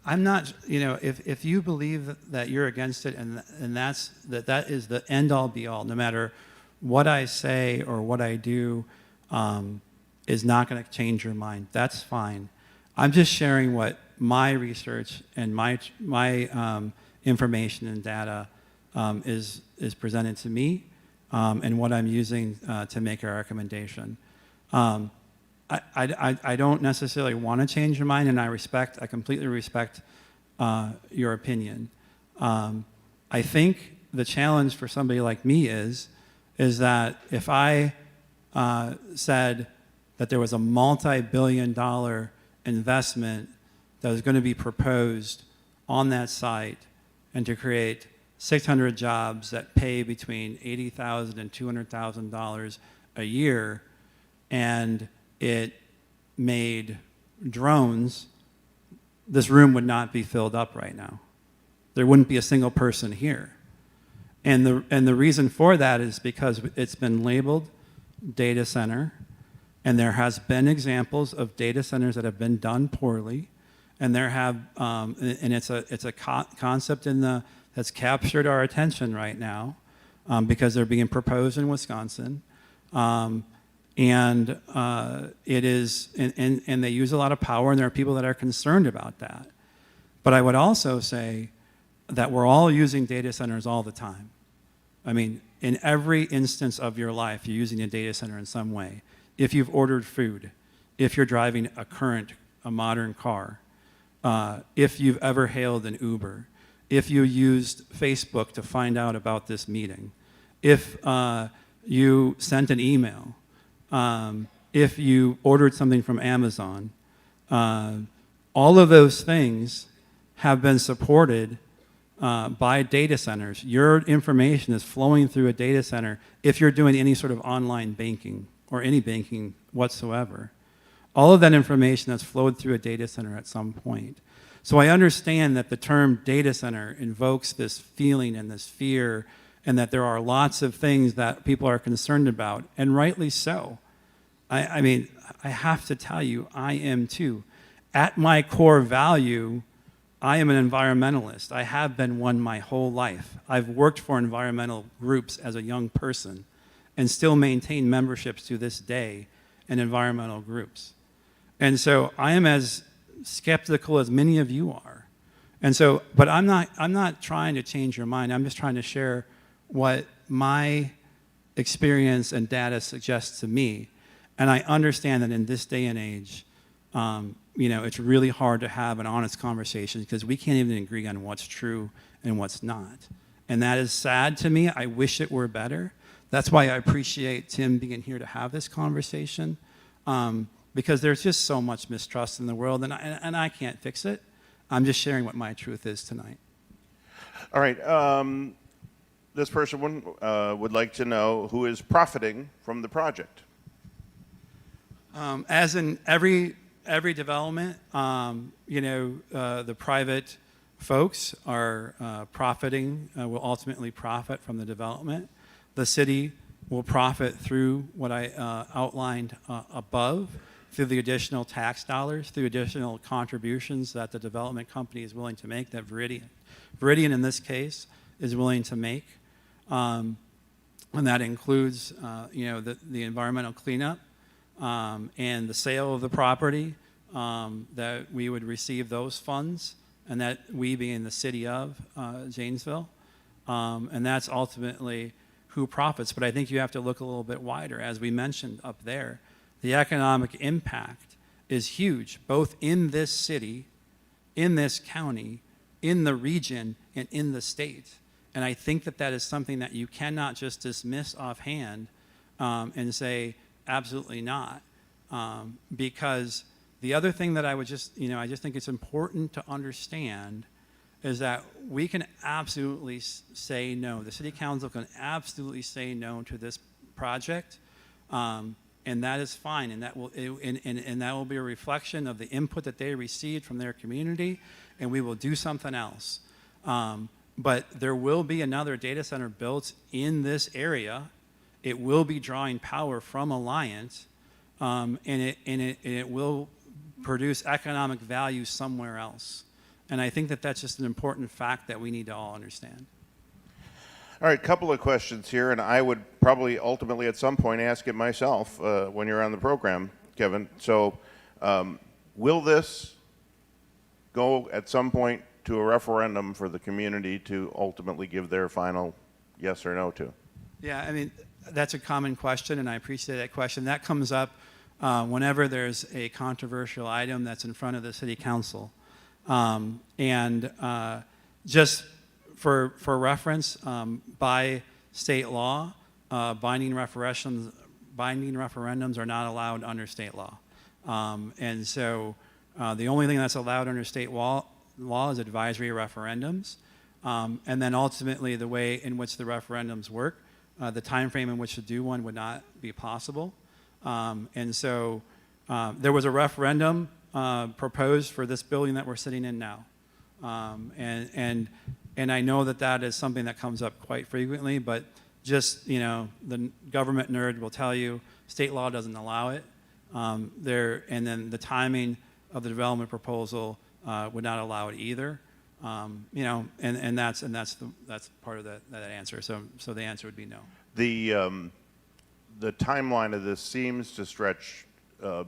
I'm not, if you believe that you're against it and that is the end all be all, no matter what I say or what I do is not going to change your mind, that's fine. I'm just sharing what my research and my information and data is presented to me and what I'm using to make a recommendation. I don't necessarily want to change your mind, and I completely respect your opinion. I think the challenge for somebody like me is is that if I said that there was a multi-billion-dollar investment that was going to be proposed on that site and to create 600 jobs that pay between $80,000 and $200,000 a year, and it made drones, this room would not be filled up right now. There wouldn't be a single person here. And the reason for that is because it's been labeled data center, and there has been examples of data centers that have been done poorly, and there have and it's a concept that's captured our attention right now because they're being proposed in Wisconsin, and it is and they use a lot of power, and there are people that are concerned about that. But I would also say that we're all using data centers all the time. I mean, in every instance of your life, you're using a data center in some way. If you've ordered food, if you're driving a modern car, if you've ever hailed an Uber, if you used Facebook to find out about this meeting, if you sent an email, if you ordered something from Amazon, all of those things have been supported by data centers. Your information is flowing through a data center if you're doing any sort of online banking or any banking whatsoever. All of that information has flowed through a data center at some point. So I understand that the term data center invokes this feeling and this fear, and that there are lots of things that people are concerned about, and rightly so. I mean, I have to tell you, I am too. At my core value, I am an environmentalist. I have been one my whole life. I've worked for environmental groups as a young person and still maintain memberships to this day in environmental groups. And so I am as skeptical as many of you are. And so, but I'm not trying to change your mind. I'm just trying to share what my experience and data suggests to me. And I understand that in this day and age, it's really hard to have an honest conversation because we can't even agree on what's true and what's not. And that is sad to me. I wish it were better. That's why I appreciate Tim being here to have this conversation, because there's just so much mistrust in the world, and I can't fix it. I'm just sharing what my truth is tonight. All right. This person would like to know who is profiting from the project. As in every development, the private folks are profiting, will ultimately profit from the development. The city will profit through what I outlined above, through the additional tax dollars, through additional contributions that the development company is willing to make, that Veridian in this case is willing to make. And that includes the environmental cleanup and the sale of the property, that we would receive those funds, and that we being the city of Janesville. And that's ultimately who profits. But I think you have to look a little bit wider. As we mentioned up there, the economic impact is huge, both in this city, in this county, in the region, and in the state. And I think that is something that you cannot just dismiss offhand and say, absolutely not. Because the other thing that I would just think it's important to understand is that we can absolutely say no. The city council can absolutely say no to this project, and that is fine, and that will be a reflection of the input that they received from their community, and we will do something else. But there will be another data center built in this area. It will be drawing power from Alliance, and it will produce economic value somewhere else. And I think that's just an important fact that we need to all understand. All right, couple of questions here, and I would probably ultimately at some point ask it myself when you're on the program, Kevin. So will this go at some point to a referendum for the community to ultimately give their final yes or no to? Yeah, I mean, that's a common question, and I appreciate that question. That comes up whenever there's a controversial item that's in front of the city council. Just for reference, by state law, binding referendums are not allowed under state law. And so the only thing that's allowed under state law is advisory referendums. And then ultimately the way in which the referendums work, the time frame in which to do one would not be possible. And so there was a referendum proposed for this building that we're sitting in now. And I know that that is something that comes up quite frequently, but just, the government nerd will tell you state law doesn't allow it. And then the timing of the development proposal would not allow it either. And that's part of that answer. So the answer would be no. The timeline of this seems to stretch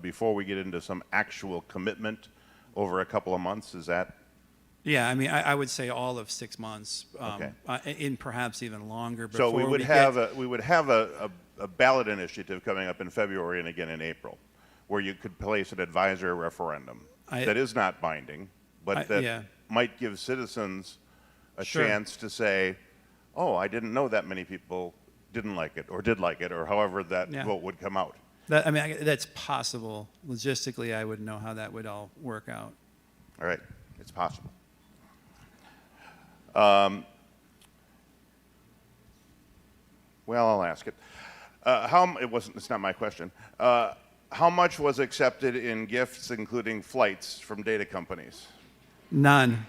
before we get into some actual commitment over a couple of months. Is that? Yeah, I mean, I would say all of 6 months, Okay. and perhaps even longer. So we would have a ballot initiative coming up in February and again in April, where you could place an advisory referendum that is not binding, but that might give citizens a chance to say, "Oh, I didn't know that many people didn't like it or did like it," or however that vote would come out. That's possible. Logistically, I wouldn't know how that would all work out. All right, it's possible. Well, I'll ask it. It's not my question. How much was accepted in gifts, including flights from data companies? None.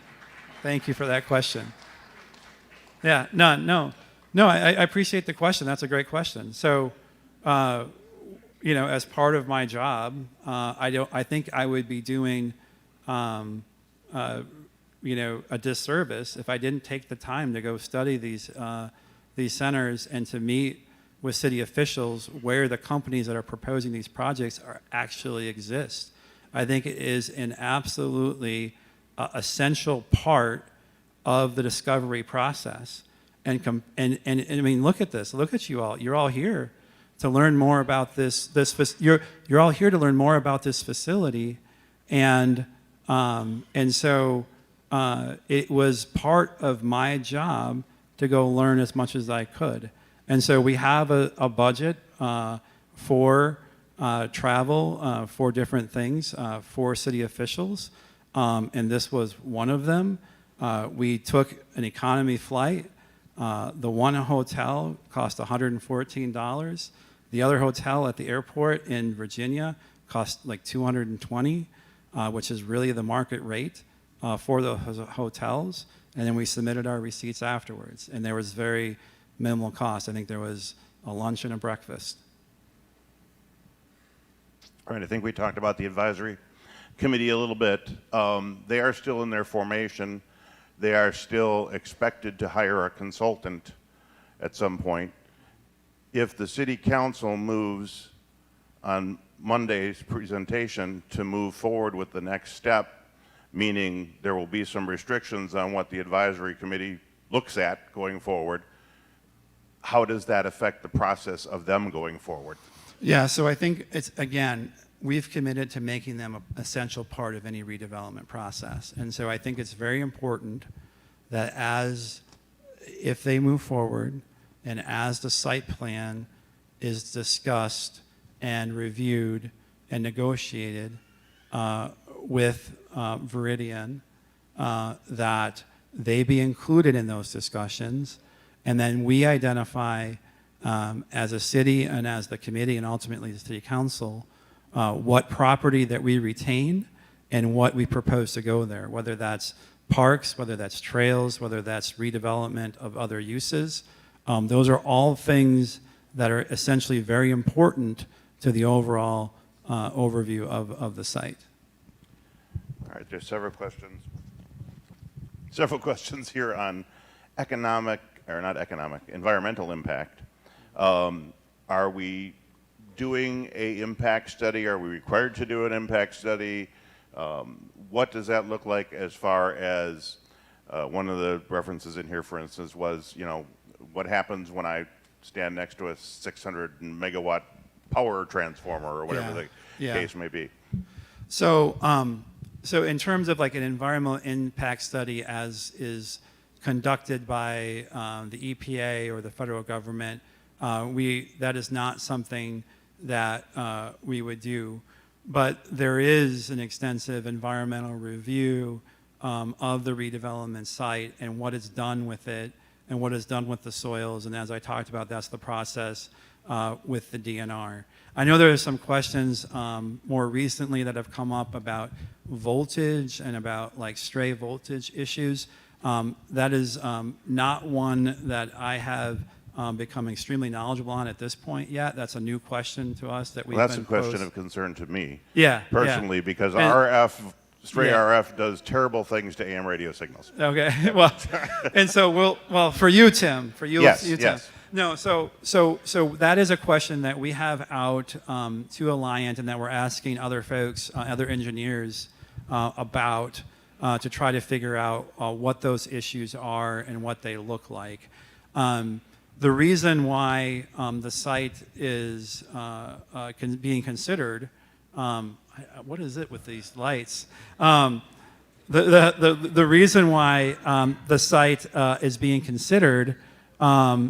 Thank you for that question. Yeah, none. No, I appreciate the question. That's a great question. So, as part of my job, I think I would be doing, a disservice if I didn't take the time to go study these centers and to meet with city officials where the companies that are proposing these projects actually exist. I think it is an absolutely essential part of the discovery process. And I mean, look at this. Look at you all. You're all here to learn more about this. You're all here to learn more about this facility, and so it was part of my job to go learn as much as I could. And so we have a budget for travel for different things for city officials, and this was one of them. We took an economy flight. The one hotel cost $114. The other hotel at the airport in Virginia cost like $220, which is really the market rate for the hotels. And then we submitted our receipts afterwards, and there was very minimal cost. I think there was a lunch and a breakfast. All right, I think we talked about the advisory committee a little bit. They are still in their formation. They are still expected to hire a consultant at some point. If the city council moves on Monday's presentation to move forward with the next step, meaning there will be some restrictions on what the advisory committee looks at going forward, how does that affect the process of them going forward? Yeah, so I think we've committed to making them an essential part of any redevelopment process. And so I think it's very important that if they move forward and as the site plan is discussed and reviewed and negotiated with Veridian, that they be included in those discussions, and then we identify as a city and as the committee and ultimately the city council what property that we retain and what we propose to go there, whether that's parks, whether that's trails, whether that's redevelopment of other uses. Those are all things that are essentially very important to the overall overview of the site. All right, there's several questions here on environmental impact. Are we doing an impact study? Are we required to do an impact study? What does that look like as far as one of the references in here, for instance, was, what happens when I stand next to a 600 megawatt power transformer or whatever the case may be? So in terms of like an environmental impact study as is conducted by the EPA or the federal government, That is not something that we would do. But there is an extensive environmental review of the redevelopment site and what is done with it and what is done with the soils. And as I talked about, that's the process with the DNR. I know there are some questions more recently that have come up about voltage and about like stray voltage issues. That is not one that I have become extremely knowledgeable on at this point yet. That's a new question to us that we've Well, that's a been question posed. of concern to me. Yeah, Personally, yeah. because And- RF, stray Yeah. RF does terrible things to AM radio signals. Okay, well, and so for you, Tim, Yes, you, Tim. yes. No, so that is a question that we have out to Alliant and that we're asking other folks, other engineers about to try to figure out what those issues are and what they look like. The reason why the site is being considered, what is it with these lights? The reason why the site is being considered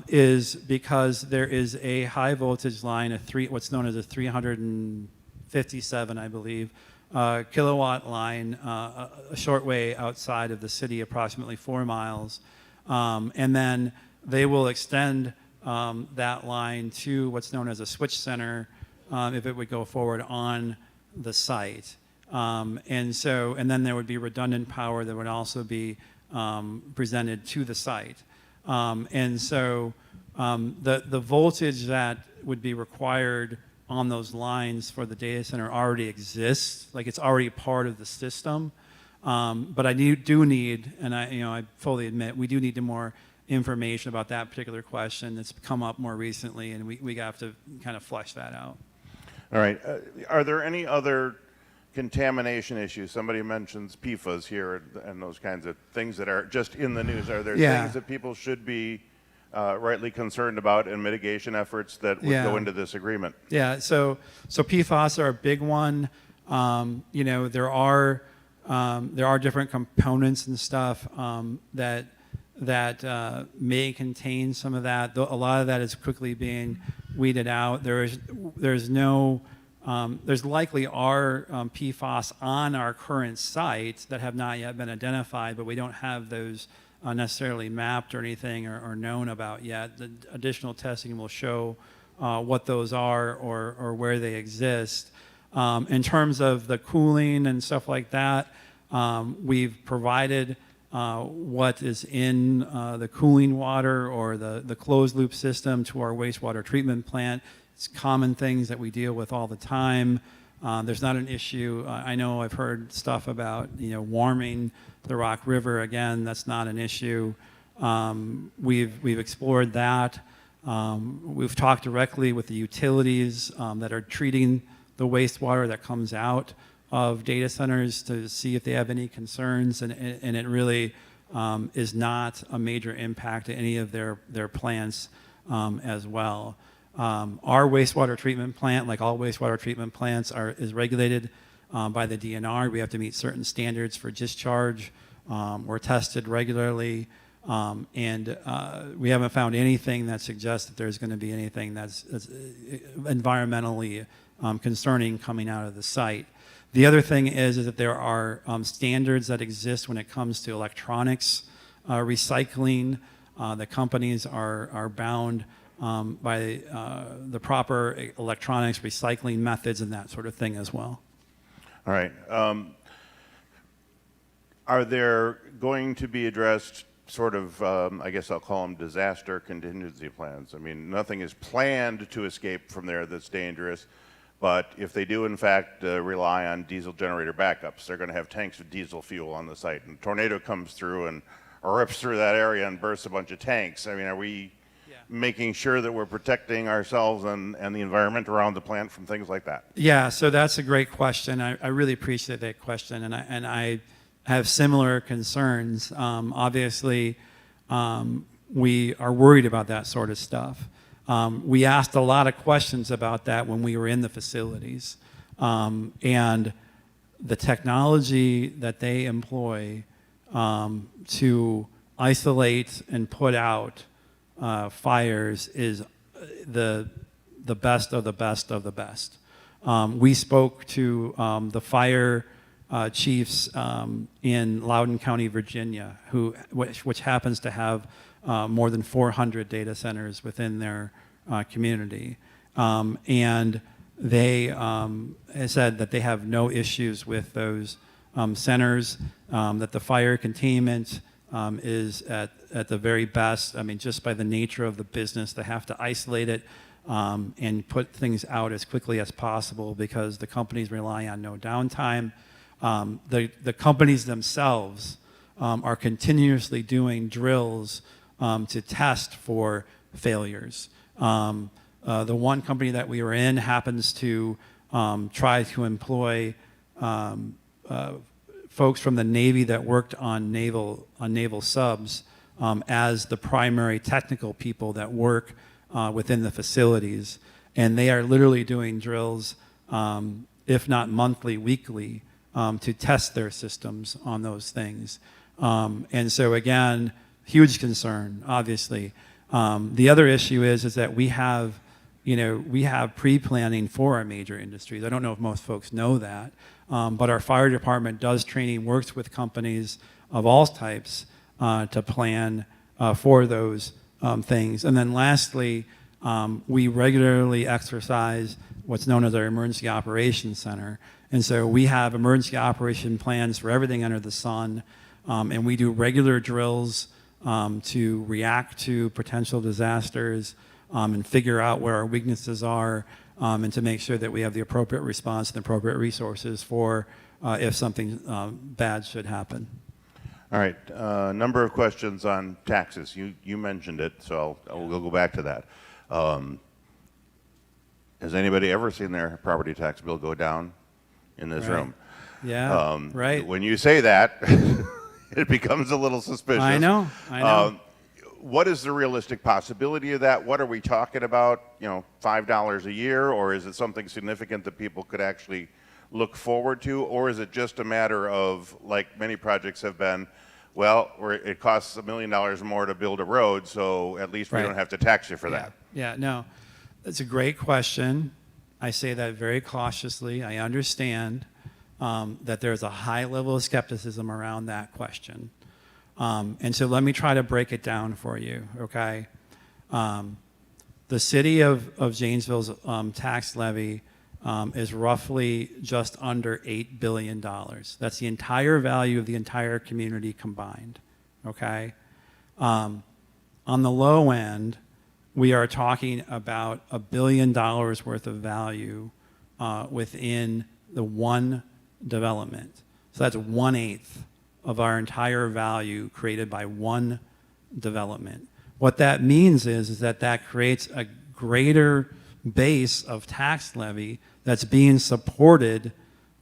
is because there is a high voltage line, what's known as a 357, I believe, kilowatt line, a short way outside of the city, approximately 4 miles. And then they will extend that line to what's known as a switch center if it would go forward on the site. And then there would be redundant power that would also be presented to the site. The voltage that would be required on those lines for the data center already exists, like it's already part of the system. But I do need, and I fully admit, we do need more information about that particular question that's come up more recently, and we have to kind of flesh that out. All right. Are there any other contamination issues? Somebody mentions PFAS here and those kinds of things that are just in the news. Are there things that people should be rightly concerned about in mitigation efforts that would go into this agreement? Yeah, so PFAS are a big one. There are different components and stuff that may contain some of that. A lot of that is quickly being weeded out. There's likely are PFAS on our current sites that have not yet been identified, but we don't have those necessarily mapped or anything or known about yet. The additional testing will show what those are or where they exist. In terms of the cooling and stuff like that, we've provided what is in the cooling water or the closed loop system to our wastewater treatment plant. It's common things that we deal with all the time. There's not an issue. I know I've heard stuff about warming the Rock River. Again, that's not an issue. We've explored that. We've talked directly with the utilities that are treating the wastewater that comes out of data centers to see if they have any concerns, and it really is not a major impact to any of their plants as well. Our wastewater treatment plant, like all wastewater treatment plants, is regulated by the DNR. We have to meet certain standards for discharge. We're tested regularly, and we haven't found anything that suggests that there's going to be anything that's environmentally concerning coming out of the site. The other thing is that there are standards that exist when it comes to electronics recycling. The companies are bound by the proper electronics recycling methods and that sort of thing as well. All right. Are there going to be addressed sort of, I guess I'll call them disaster contingency plans? I mean, nothing is planned to escape from there that's dangerous, but if they do in fact rely on diesel generator backups, they're going to have tanks of diesel fuel on the site, and a tornado comes through and rips through that area and bursts a bunch of tanks. I mean, are we making sure that we're protecting ourselves and the environment around the plant from things like that? Yeah, so that's a great question. I really appreciate that question, and I have similar concerns. Obviously, we are worried about that sort of stuff. We asked a lot of questions about that when we were in the facilities, and the technology that they employ to isolate and put out fires the best of the best of the best. We spoke to the fire chiefs in Loudoun County, Virginia, which happens to have more than 400 data centers within their community. And they said that they have no issues with those centers, that the fire containment is at the very best. I mean, just by the nature of the business, they have to isolate it and put things out as quickly as possible because the companies rely on no downtime. The companies themselves are continuously doing drills to test for failures. The one company that we were in happens to try to employ folks from the Navy that worked on naval subs as the primary technical people that work within the facilities. And they are literally doing drills, if not monthly, weekly, to test their systems on those things. And so again, huge concern, obviously. The other issue is that we have pre-planning for our major industries. I don't know if most folks know that, but our fire department does training, works with companies of all types to plan for those things. And then lastly, we regularly exercise what's known as our Emergency Operations Center. And so we have emergency operation plans for everything under the sun, and we do regular drills to react to potential disasters and figure out where our weaknesses are, and to make sure that we have the appropriate response and appropriate resources for if something bad should happen. All right, a number of questions on taxes. You mentioned it, so we'll go back to that. Has anybody ever seen their property tax bill go down in this room? Yeah, right. When you say that, it becomes a little suspicious. I know. What is the realistic possibility of that? What are we talking about? $5 a year, or is it something significant that people could actually look forward to, or is it just a matter of, like many projects have been, well, it costs $1 million more to build a road, so at least we don't have to tax you for that? Yeah, no, that's a great question. I say that very cautiously. I understand that there's a high level of skepticism around that question. And so let me try to break it down for you, okay? The city of Janesville's tax levy is roughly just under $8 billion. That's the entire value of the entire community combined, okay? On the low end, we are talking about $1 billion worth of value within the one development. So that's 1/8 of our entire value created by one development. What that means is that creates a greater base of tax levy that's being supported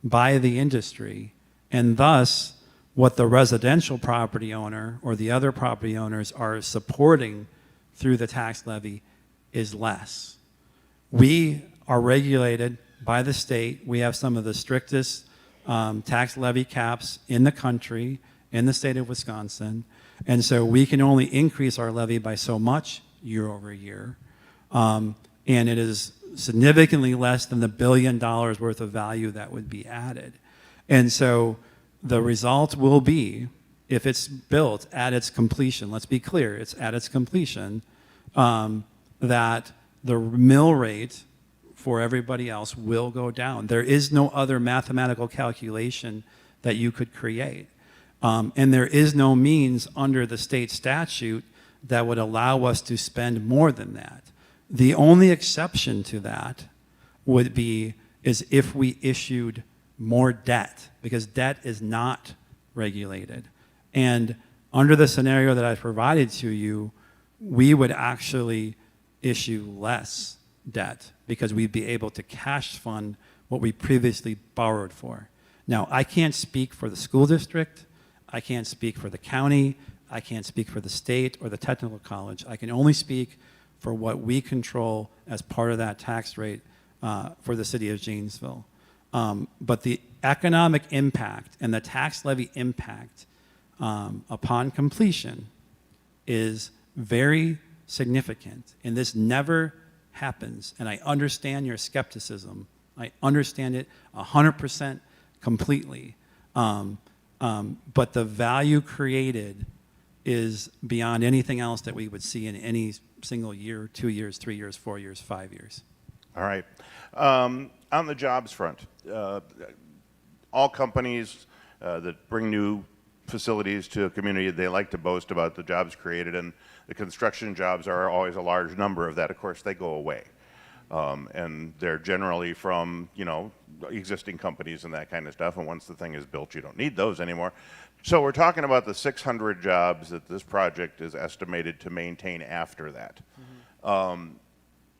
by the industry, and thus what the residential property owner or the other property owners are supporting through the tax levy is less. We are regulated by the state. We have some of the strictest tax levy caps in the country, in the state of Wisconsin, and so we can only increase our levy by so much year over year, and it is significantly less than the $1 billion worth of value that would be added. And so the result will be, if it's built at its completion, let's be clear, it's at its completion, that the mill rate for everybody else will go down. There is no other mathematical calculation that you could create. And there is no means under the state statute that would allow us to spend more than that. The only exception to that is if we issued more debt, because debt is not regulated. And under the scenario that I provided to you, we would actually issue less debt because we'd be able to cash fund what we previously borrowed for. Now, I can't speak for the school district. I can't speak for the county. I can't speak for the state or the technical college. I can only speak for what we control as part of that tax rate for the city of Janesville. But the economic impact and the tax levy impact upon completion is very significant. And this never happens. And I understand your skepticism. I understand it 100% completely. But the value created is beyond anything else that we would see in any single year, 2 years, 3 years, 4 years, 5 years. All right. On the jobs front, all companies that bring new facilities to a community, they like to boast about the jobs created, and the construction jobs are always a large number of that. Of course, they go away. And they're generally from, existing companies and that kind of stuff, and once the thing is built, you don't need those anymore. So we're talking about the 600 jobs that this project is estimated to maintain after that. Mm-hmm.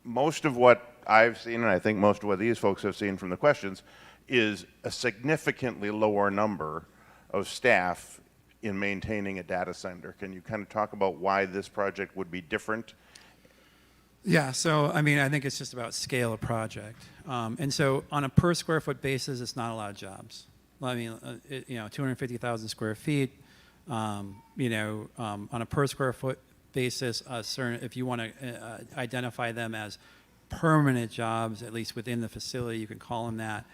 Most of what I've seen, and I think most of what these folks have seen from the questions, is a significantly lower number of staff in maintaining a data center. Can you kind of talk about why this project would be different? Yeah, so I mean, I think it's just about scale of project. And so on a per square foot basis, it's not a lot of jobs. I mean, 250,000 square feet, on a per square foot basis, if you want to identify them as permanent jobs, at least within the facility, you can call them that.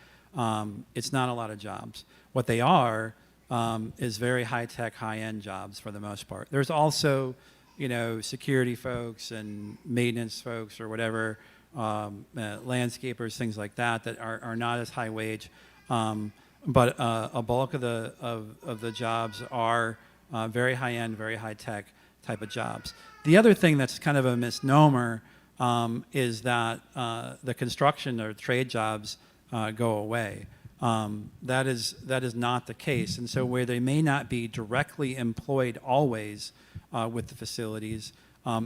It's not a lot of jobs. What they are is very high-tech, high-end jobs for the most part. There's also, security folks and maintenance folks or whatever, landscapers, things like that are not as high wage. But a bulk of the jobs are very high-end, very high-tech type of jobs. The other thing that's kind of a misnomer is that the construction or trade jobs go away. That is not the case. And so where they may not be directly employed always with the facilities,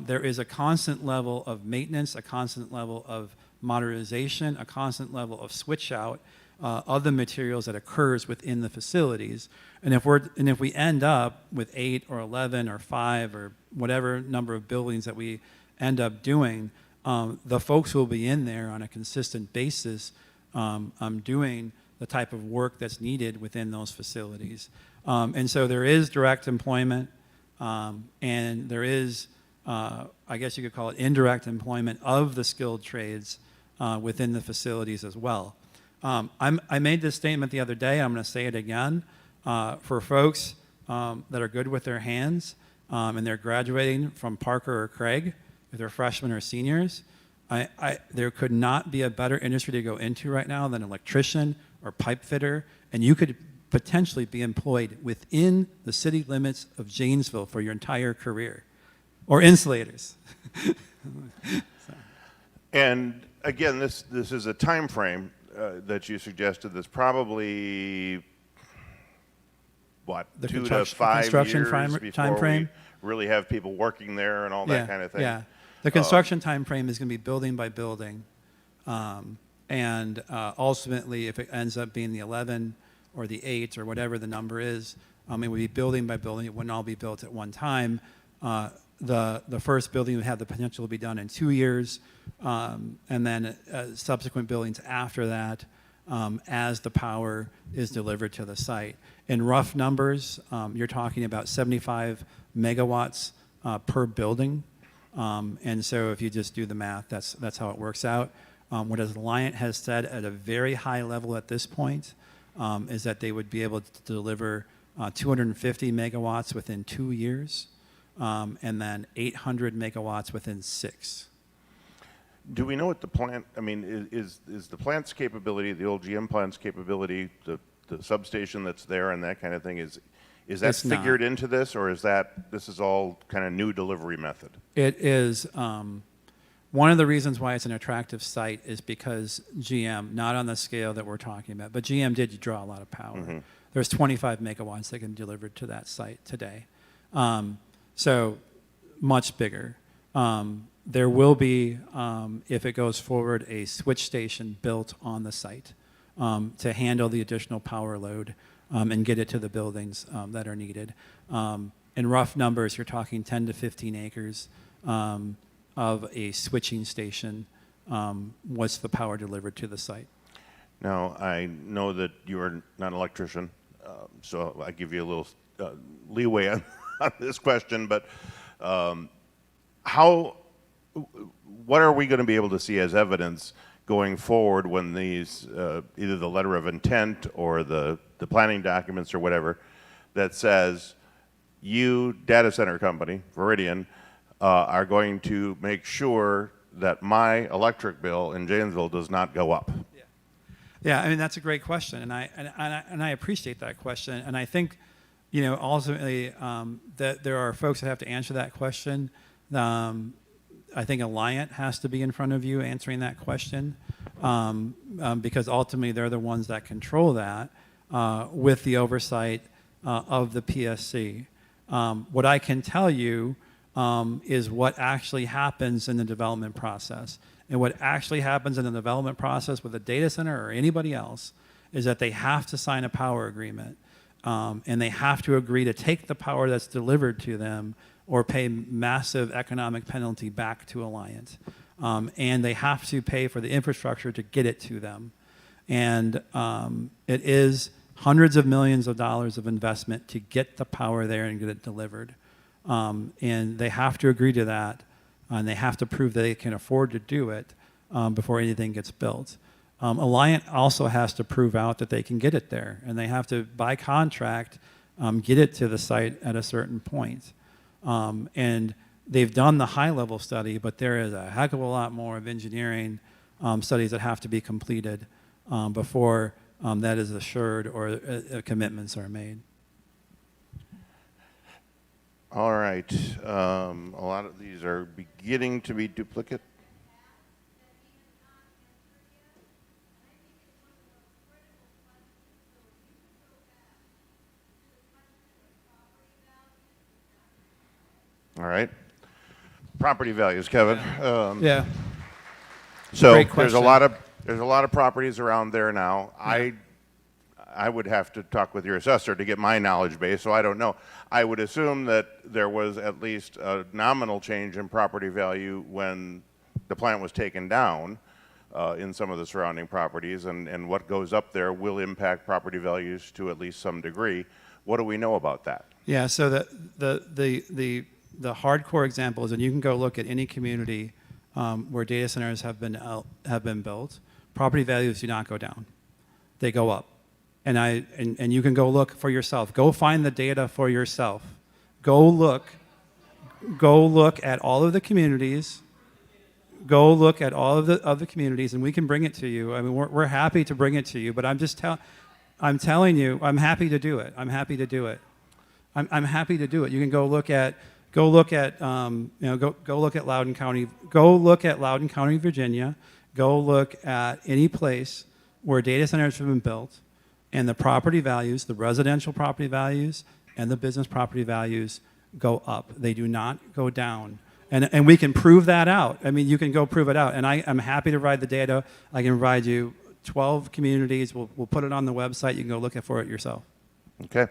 there is a constant level of maintenance, a constant level of modernization, a constant level of switch out of the materials that occurs within the facilities. And if we end up with 8 or 11 or 5 or whatever number of buildings that we end up doing, the folks will be in there on a consistent basis doing the type of work that's needed within those facilities. And so there is direct employment, and there is, I guess you could call it indirect employment of the skilled trades within the facilities as well. I made this statement the other day. I'm going to say it again. For folks that are good with their hands and they're graduating from Parker or Craig, if they're freshmen or seniors, there could not be a better industry to go into right now than electrician or pipe fitter, and you could potentially be employed within the city limits of Janesville for your entire career, or insulators. And again, this is a time frame that you suggested that's probably, what, The 2 to 5 construction years time before frame? we really have people working there and all that kind of thing? Yeah. The construction time frame is going to be building by building. And ultimately, if it ends up being the 11 or the 8 or whatever the number is, it would be building by building. It wouldn't all be built at one time. The first building would have the potential to be done in 2 years, and then subsequent buildings after that as the power is delivered to the site. In rough numbers, you're talking about 75 megawatts per building. And so if you just do the math, that's how it works out. What Alliant has said at a very high level at this point is that they would be able to deliver 250 megawatts within 2 years, and then 800 megawatts within 6. Do we know what the plant, I mean, is the plant's capability, the old GM plant's capability, the substation that's there and that kind of thing, is that It's figured not. into this, or is this is all kind of new delivery method? It is, one of the reasons why it's an attractive site is because GM, not on the scale that we're talking about, but GM did draw a lot of power. Mm-hmm. There's 25 megawatts that can be delivered to that site today. So much bigger. There will be, if it goes forward, a switch station built on the site to handle the additional power load and get it to the buildings that are needed. In rough numbers, you're talking 10 to 15 acres of a switching station was the power delivered to the site. Now, I know that you are not an electrician, so I give you a little leeway on this question, but how what are we going to be able to see as evidence going forward when these, either the letter of intent or the planning documents or whatever, that says you, data center company, Veridian, are going to make sure that my electric bill in Janesville does not go up? Yeah, I mean, that's a great question, and I appreciate that question. And I think, you know, ultimately that there are folks that have to answer that question. I think Alliant has to be in front of you answering that question because ultimately they're the ones that control that with the oversight of the PSC. What I can tell you is what actually happens in the development process. And what actually happens in the development process with a data center or anybody else is that they have to sign a power agreement and they have to agree to take the power that's delivered to them or pay massive economic penalty back to Alliant. And they have to pay for the infrastructure to get it to them. And it is hundreds of millions of dollars of investment to get the power there and get it delivered. And they have to agree to that, and they have to prove that they can afford to do it before anything gets built. Alliant also has to prove out that they can get it there, and they have to, by contract, get it to the site at a certain point. And they've done the high-level study, but there is a heck of a lot more of engineering studies that have to be completed before that is assured or commitments are made. All right. A lot of these are beginning to be duplicate. All right. Property values, Kevin. Yeah. So Great there's a question. lot of properties around there now. Yeah. I would have to talk with your assessor to get my knowledge base, so I don't know. I would assume that there was at least a nominal change in property value when the plant was taken down in some of the surrounding properties, and what goes up there will impact property values to at least some degree. What do we know about that? Yeah, so the hardcore example is, and you can go look at any community where data centers have been built, property values do not go down. They go up. And you can go look for yourself. Go find the data for yourself. Go look at all of the communities. Go look at all of the communities, and we can bring it to you. I mean, we're happy to bring it to you, but I'm telling you, I'm happy to do it. I'm happy to do it. I'm happy to do it. You can go look at Loudoun County. Go look at Loudoun County, Virginia. Go look at any place where data centers have been built, and the property values, the residential property values, and the business property values go up. They do not go down. And we can prove that out. I mean, you can go prove it out. And I'm happy to provide the data. I can provide you 12 communities. We'll put it on the website. You can go look for it yourself. Okay.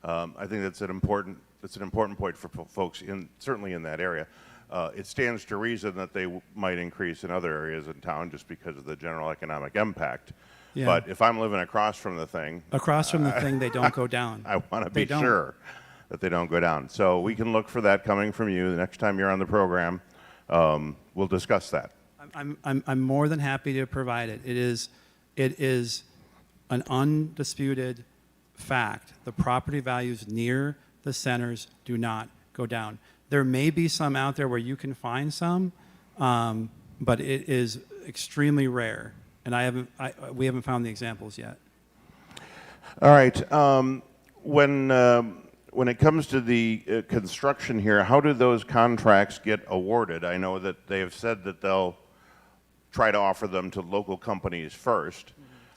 I think that's an important point for folks certainly in that area. It stands to reason that they might increase in other areas in town just because of the general economic impact. Yeah. But if I'm living across from the thing, they don't go down. I want to be sure that they don't go down. So we can look for that coming from you the next time you're on the program. We'll discuss that. I'm more than happy to provide it. It is an undisputed fact. The property values near the centers do not go down. There may be some out there where you can find some, but it is extremely rare. And we haven't found the examples yet. All right. When it comes to the construction here, how do those contracts get awarded? I know that they have said that they'll try to offer them to local companies first,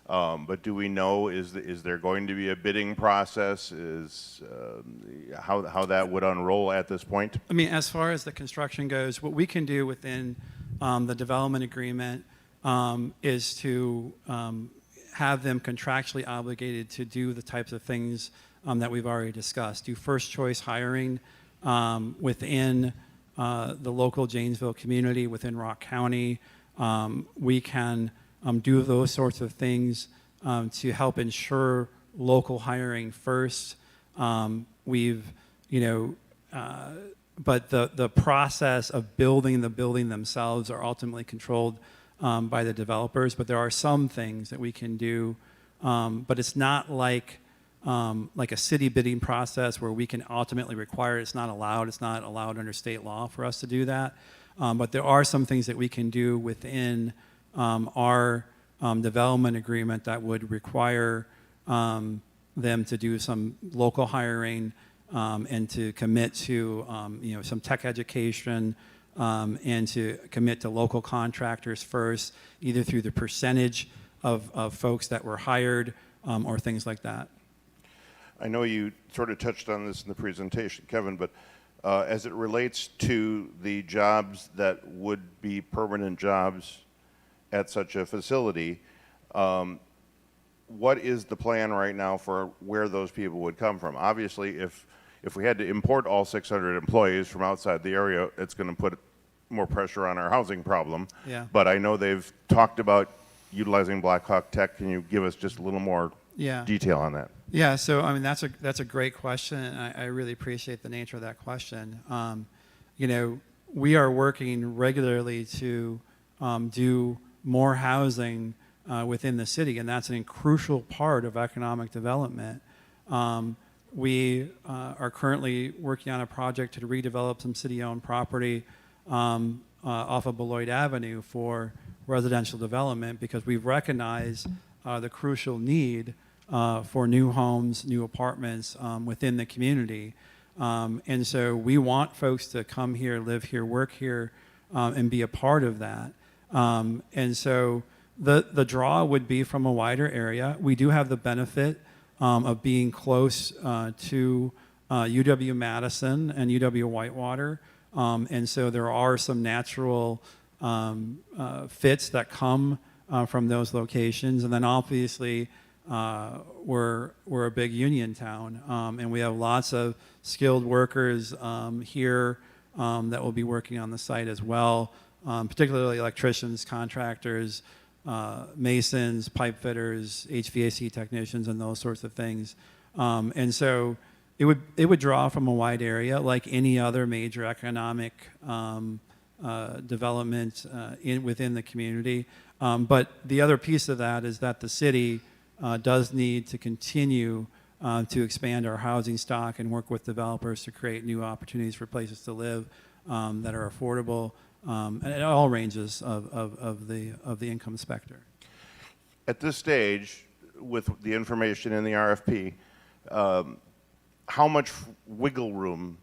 but do we know, is there going to be a bidding process? How that would unroll at this point? I mean, as far as the construction goes, what we can do within the development agreement is to have them contractually obligated to do the types of things that we've already discussed. Do first choice hiring within the local Janesville community, within Rock County. We can do those sorts of things to help ensure local hiring first. We've, but the process of building the building themselves are ultimately controlled by the developers. But there are some things that we can do, but it's not like a city bidding process where we can ultimately require it. It's not allowed. It's not allowed under state law for us to do that. But there are some things that we can do within our development agreement that would require them to do some local hiring and to commit to some tech education and to commit to local contractors first, either through the percentage of folks that were hired or things like that. I know you sort of touched on this in the presentation, Kevin, but as it relates to the jobs that would be permanent jobs at such a facility, what is the plan right now for where those people would come from? Obviously, if we had to import all 600 employees from outside the area, it's going to put more pressure on our housing problem. Yeah. But I know they've talked about utilizing Black Hawk Tech. Can you give us just a little more detail on that? Yeah, so I mean that's a great question, and I really appreciate the nature of that question. We are working regularly to do more housing within the city, and that's a crucial part of economic development. We are currently working on a project to redevelop some city-owned property off of Beloit Avenue for residential development because we've recognized the crucial need for new homes, new apartments within the community. And so we want folks to come here, live here, work here, and be a part of that. And so the draw would be from a wider area. We do have the benefit of being close to UW-Madison and UW-Whitewater. And so there are some natural fits that come from those locations. And then obviously, we're a big union town, and we have lots of skilled workers here that will be working on the site as well, particularly electricians, contractors, masons, pipe fitters, HVAC technicians, and those sorts of things. And so it would draw from a wide area, like any other major economic development within the community. But the other piece of that is that the city does need to continue to expand our housing stock and work with developers to create new opportunities for places to live that are affordable at all ranges of the income spectrum. At this stage, with the information in the RFP, how much wiggle room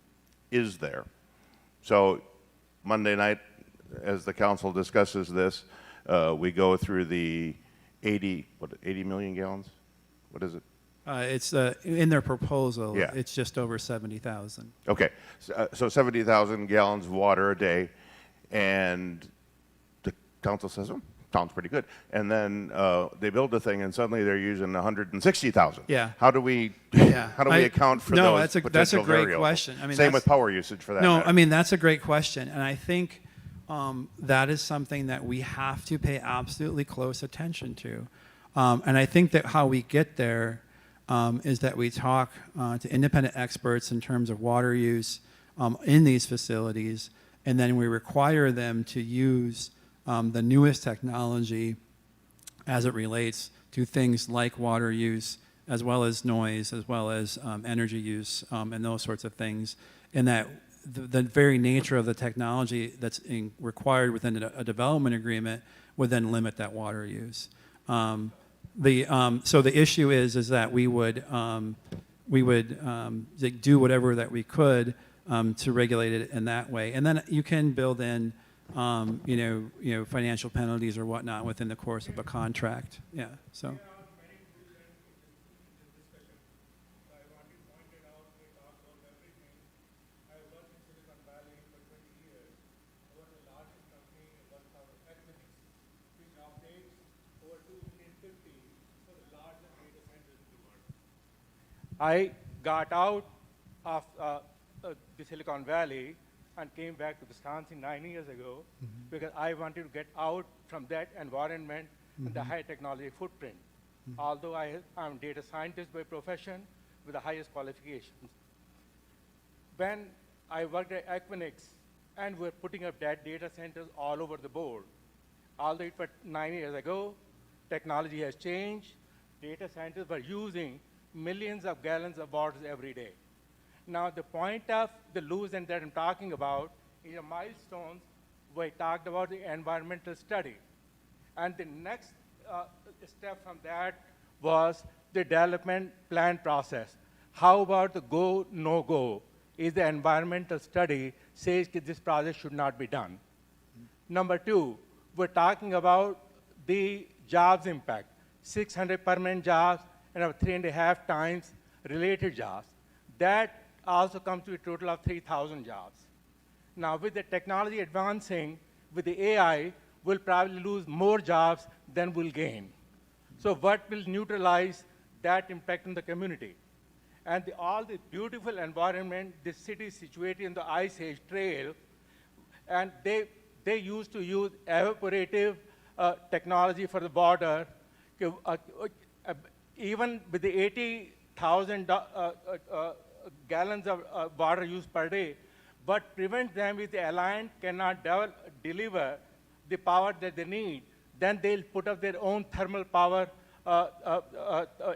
is there? So Monday night, as the council discusses this, we go through the 80 million gallons? What is it? It's in their proposal. Yeah. It's just over 70,000. Okay, so 70,000 gallons of water a day, and the council says, oh, sounds pretty good. And then they build the thing, and suddenly they're using 160,000. Yeah. How do we account for no, those potential that's a great variables? question. I mean, Same with power usage for that No, matter. I mean, that's a great question. And I think that is something that we have to pay absolutely close attention to. And I think that how we get there is that we talk to independent experts in terms of water use in these facilities, and then we require them to use the newest technology as it relates to things like water use, as well as noise, as well as energy use, and those sorts of things. And that the very nature of the technology that's required within a development agreement would then limit that water use. So the issue is that we would do whatever that we could to regulate it in that way, and then you can build in financial penalties or whatnot within the course of a contract. Yeah. So. I got out of the Silicon Valley and came back to Wisconsin 9 years ago because I wanted to get out from that environment and the high technology footprint. Although I'm a data scientist by profession with the highest qualifications. When I worked at Equinix, and we're putting up data centers all over the board. Although it was 9 years ago, technology has changed. Data centers were using millions of gallons of water every day. Now, the point of the loosen that I'm talking about is a milestone. We talked about the environmental study. And the next step from that was the development plan process. How about the go, no go? Is the environmental study says that this project should not be done. Number two, we're talking about the jobs impact, 600 permanent jobs and about 3.5 times related jobs. That also comes to a total of 3,000 jobs. Now, with the technology advancing, with the AI, we'll probably lose more jobs than we'll gain. So what will neutralize that impact on the community? And all the beautiful environment, the city is situated in the Ice Age Trail, and they used to use evaporative technology for the water. Even with the 80,000 gallons of water used per day, but prevent them if the alliance cannot deliver the power that they need, then they'll put up their own thermal power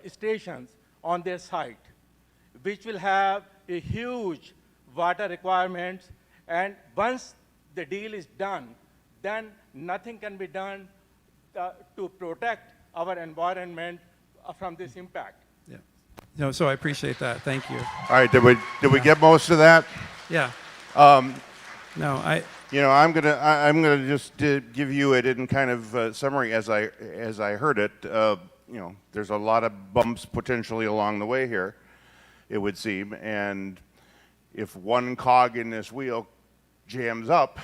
stations on their site, which will have a huge water requirements. And once the deal is done, then nothing can be done to protect our environment from this impact. Yeah. No, so I appreciate that. Thank you. All right, did we get most of that? Yeah. No, I'm gonna just give you it in kind of summary as I heard it. There's a lot of bumps potentially along the way here, it would seem, and if one cog in this wheel jams up,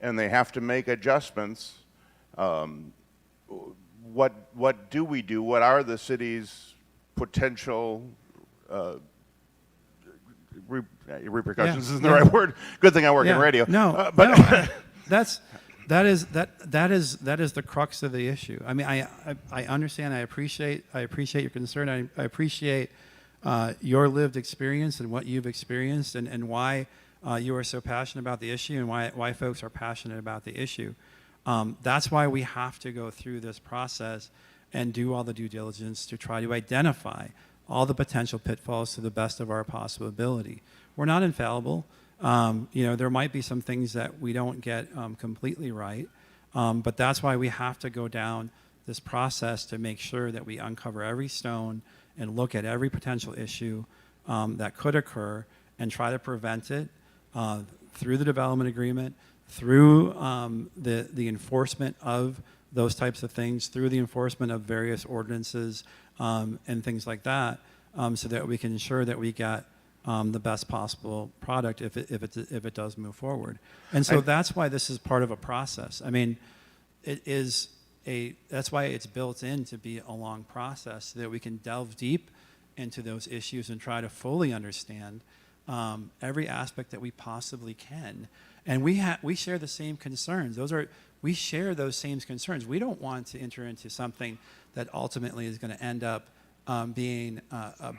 and they have to make adjustments, what do we do? What are the city's potential repercussions? Isn't the right word? Good thing I work in radio. That is the crux of the issue. I mean, I understand. I appreciate your concern. I appreciate your lived experience and what you've experienced and why you are so passionate about the issue and why folks are passionate about the issue. That's why we have to go through this process and do all the due diligence to try to identify all the potential pitfalls to the best of our possible ability. We're not infallible. There might be some things that we don't get completely right, but that's why we have to go down this process to make sure that we uncover every stone and look at every potential issue that could occur and try to prevent it through the development agreement, through the enforcement of those types of things, through the enforcement of various ordinances and things like that, so that we can ensure that we get the best possible product if it does move forward. And so that's why this is part of a process. I mean, that's why it's built in to be a long process, so that we can delve deep into those issues and try to fully understand every aspect that we possibly can. And we share the same concerns. We share those same concerns. We don't want to enter into something that ultimately is going to end up being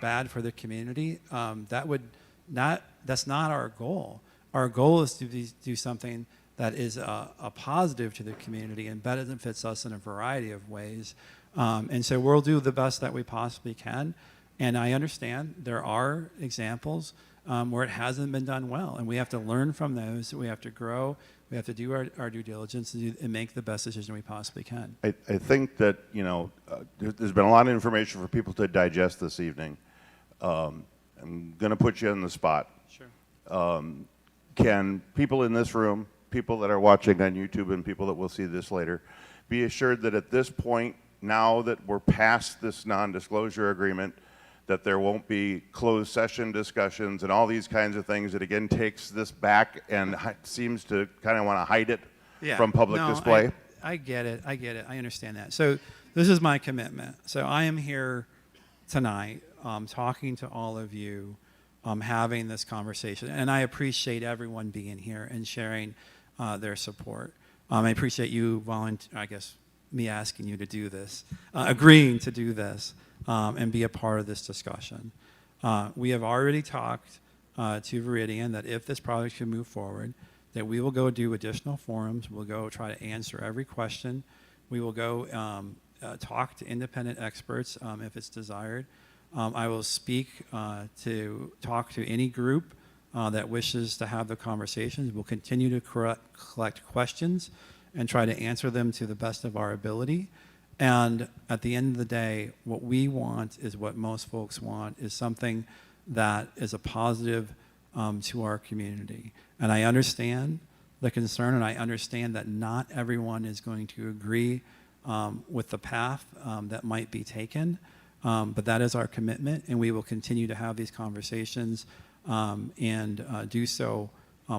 bad for the community. That's not our goal. Our goal is to do something that is a positive to the community and benefits us in a variety of ways. And so we'll do the best that we possibly can. And I understand there are examples where it hasn't been done well, and we have to learn from those. We have to grow. We have to do our due diligence and make the best decision we possibly can. I think that there's been a lot of information for people to digest this evening. I'm going to put you on the spot. Sure. Can people in this room, people that are watching on YouTube, and people that will see this later, be assured that at this point, now that we're past this non-disclosure agreement, that there won't be closed session discussions and all these kinds of things that again takes this back and seems to kind of want to hide it from public display? I get it. I understand that. So this is my commitment. So I am here tonight talking to all of you, having this conversation. And I appreciate everyone being here and sharing their support. I appreciate you me asking you to do this, agreeing to do this. And be a part of this discussion. We have already talked to Veridian that if this project should move forward, that we will go do additional forums. We'll go try to answer every question. We will go talk to independent experts if it's desired. I will talk to any group that wishes to have the conversations. We'll continue to collect questions and try to answer them to the best of our ability. And at the end of the day, what we want is what most folks want, is something that is a positive to our community. And I understand the concern, and I understand that not everyone is going to agree with the path that might be taken, but that is our commitment, and we will continue to have these conversations and do so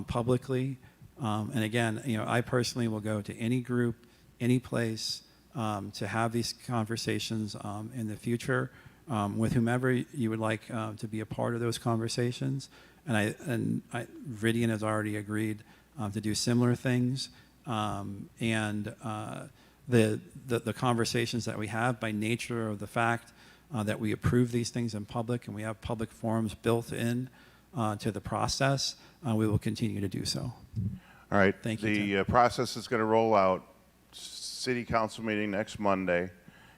publicly. And again, I personally will go to any group, any place, to have these conversations in the future with whomever you would like to be a part of those conversations. And Veridian has already agreed to do similar things. The conversations that we have, by nature of the fact that we approve these things in public and we have public forums built in to the process, we will continue to do so. All right. Thank you, The process is going to roll out. City Council meeting next Monday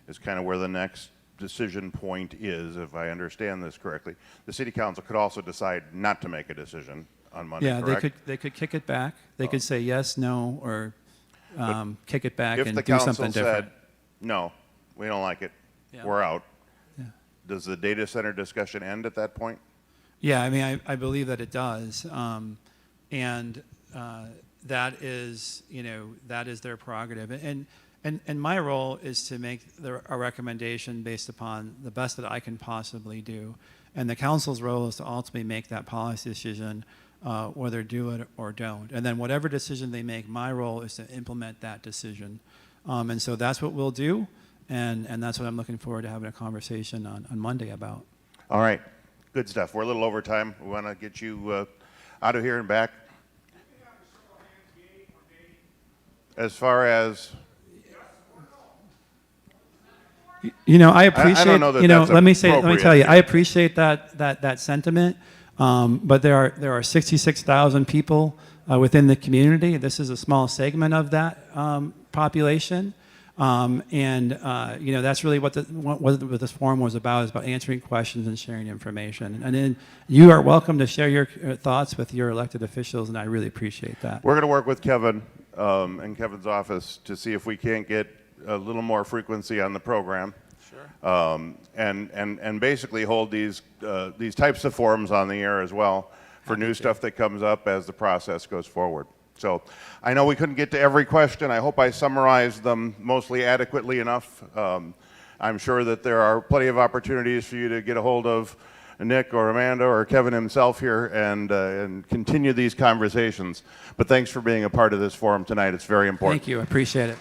is kind of where the next decision point is, if I understand this correctly. The City Council could also decide not to make a decision on Monday, Yeah, correct? they could kick it back. They could say yes, no, or kick it back If and the do council something different. said, no, we don't like it, Yeah. we're out, Yeah. does the data center discussion end at that point? Yeah, I mean, I believe that it does, that is, that is their prerogative, and my role is to make a recommendation based upon the best that I can possibly do, and the council's role is to ultimately make that policy decision, whether do it or don't, and then whatever decision they make, my role is to implement that decision, and so that's what we'll do, and that's what I'm looking forward to having a conversation on Monday about. All right, good stuff. We're a little over time. We want to get you out of here and back. As far as I appreciate. I don't know that that's let me tell you, appropriate. I appreciate that sentiment, but there are 66,000 people within the community. This is a small segment of that population, that's really what this forum was about. Is about answering questions and sharing information. And then you are welcome to share your thoughts with your elected officials, and I really appreciate that. We're going to work with Kevin and Kevin's office to see if we can't get a little more frequency on the program. Sure. And basically hold these types of forums on the air as well for new stuff that comes up as the process goes forward. So I know we couldn't get to every question. I hope I summarized them mostly adequately enough. I'm sure that there are plenty of opportunities for you to get a hold of Nick or Amanda or Kevin himself here and continue these conversations. But thanks for being a part of this forum tonight. It's very important. Thank you. I appreciate it.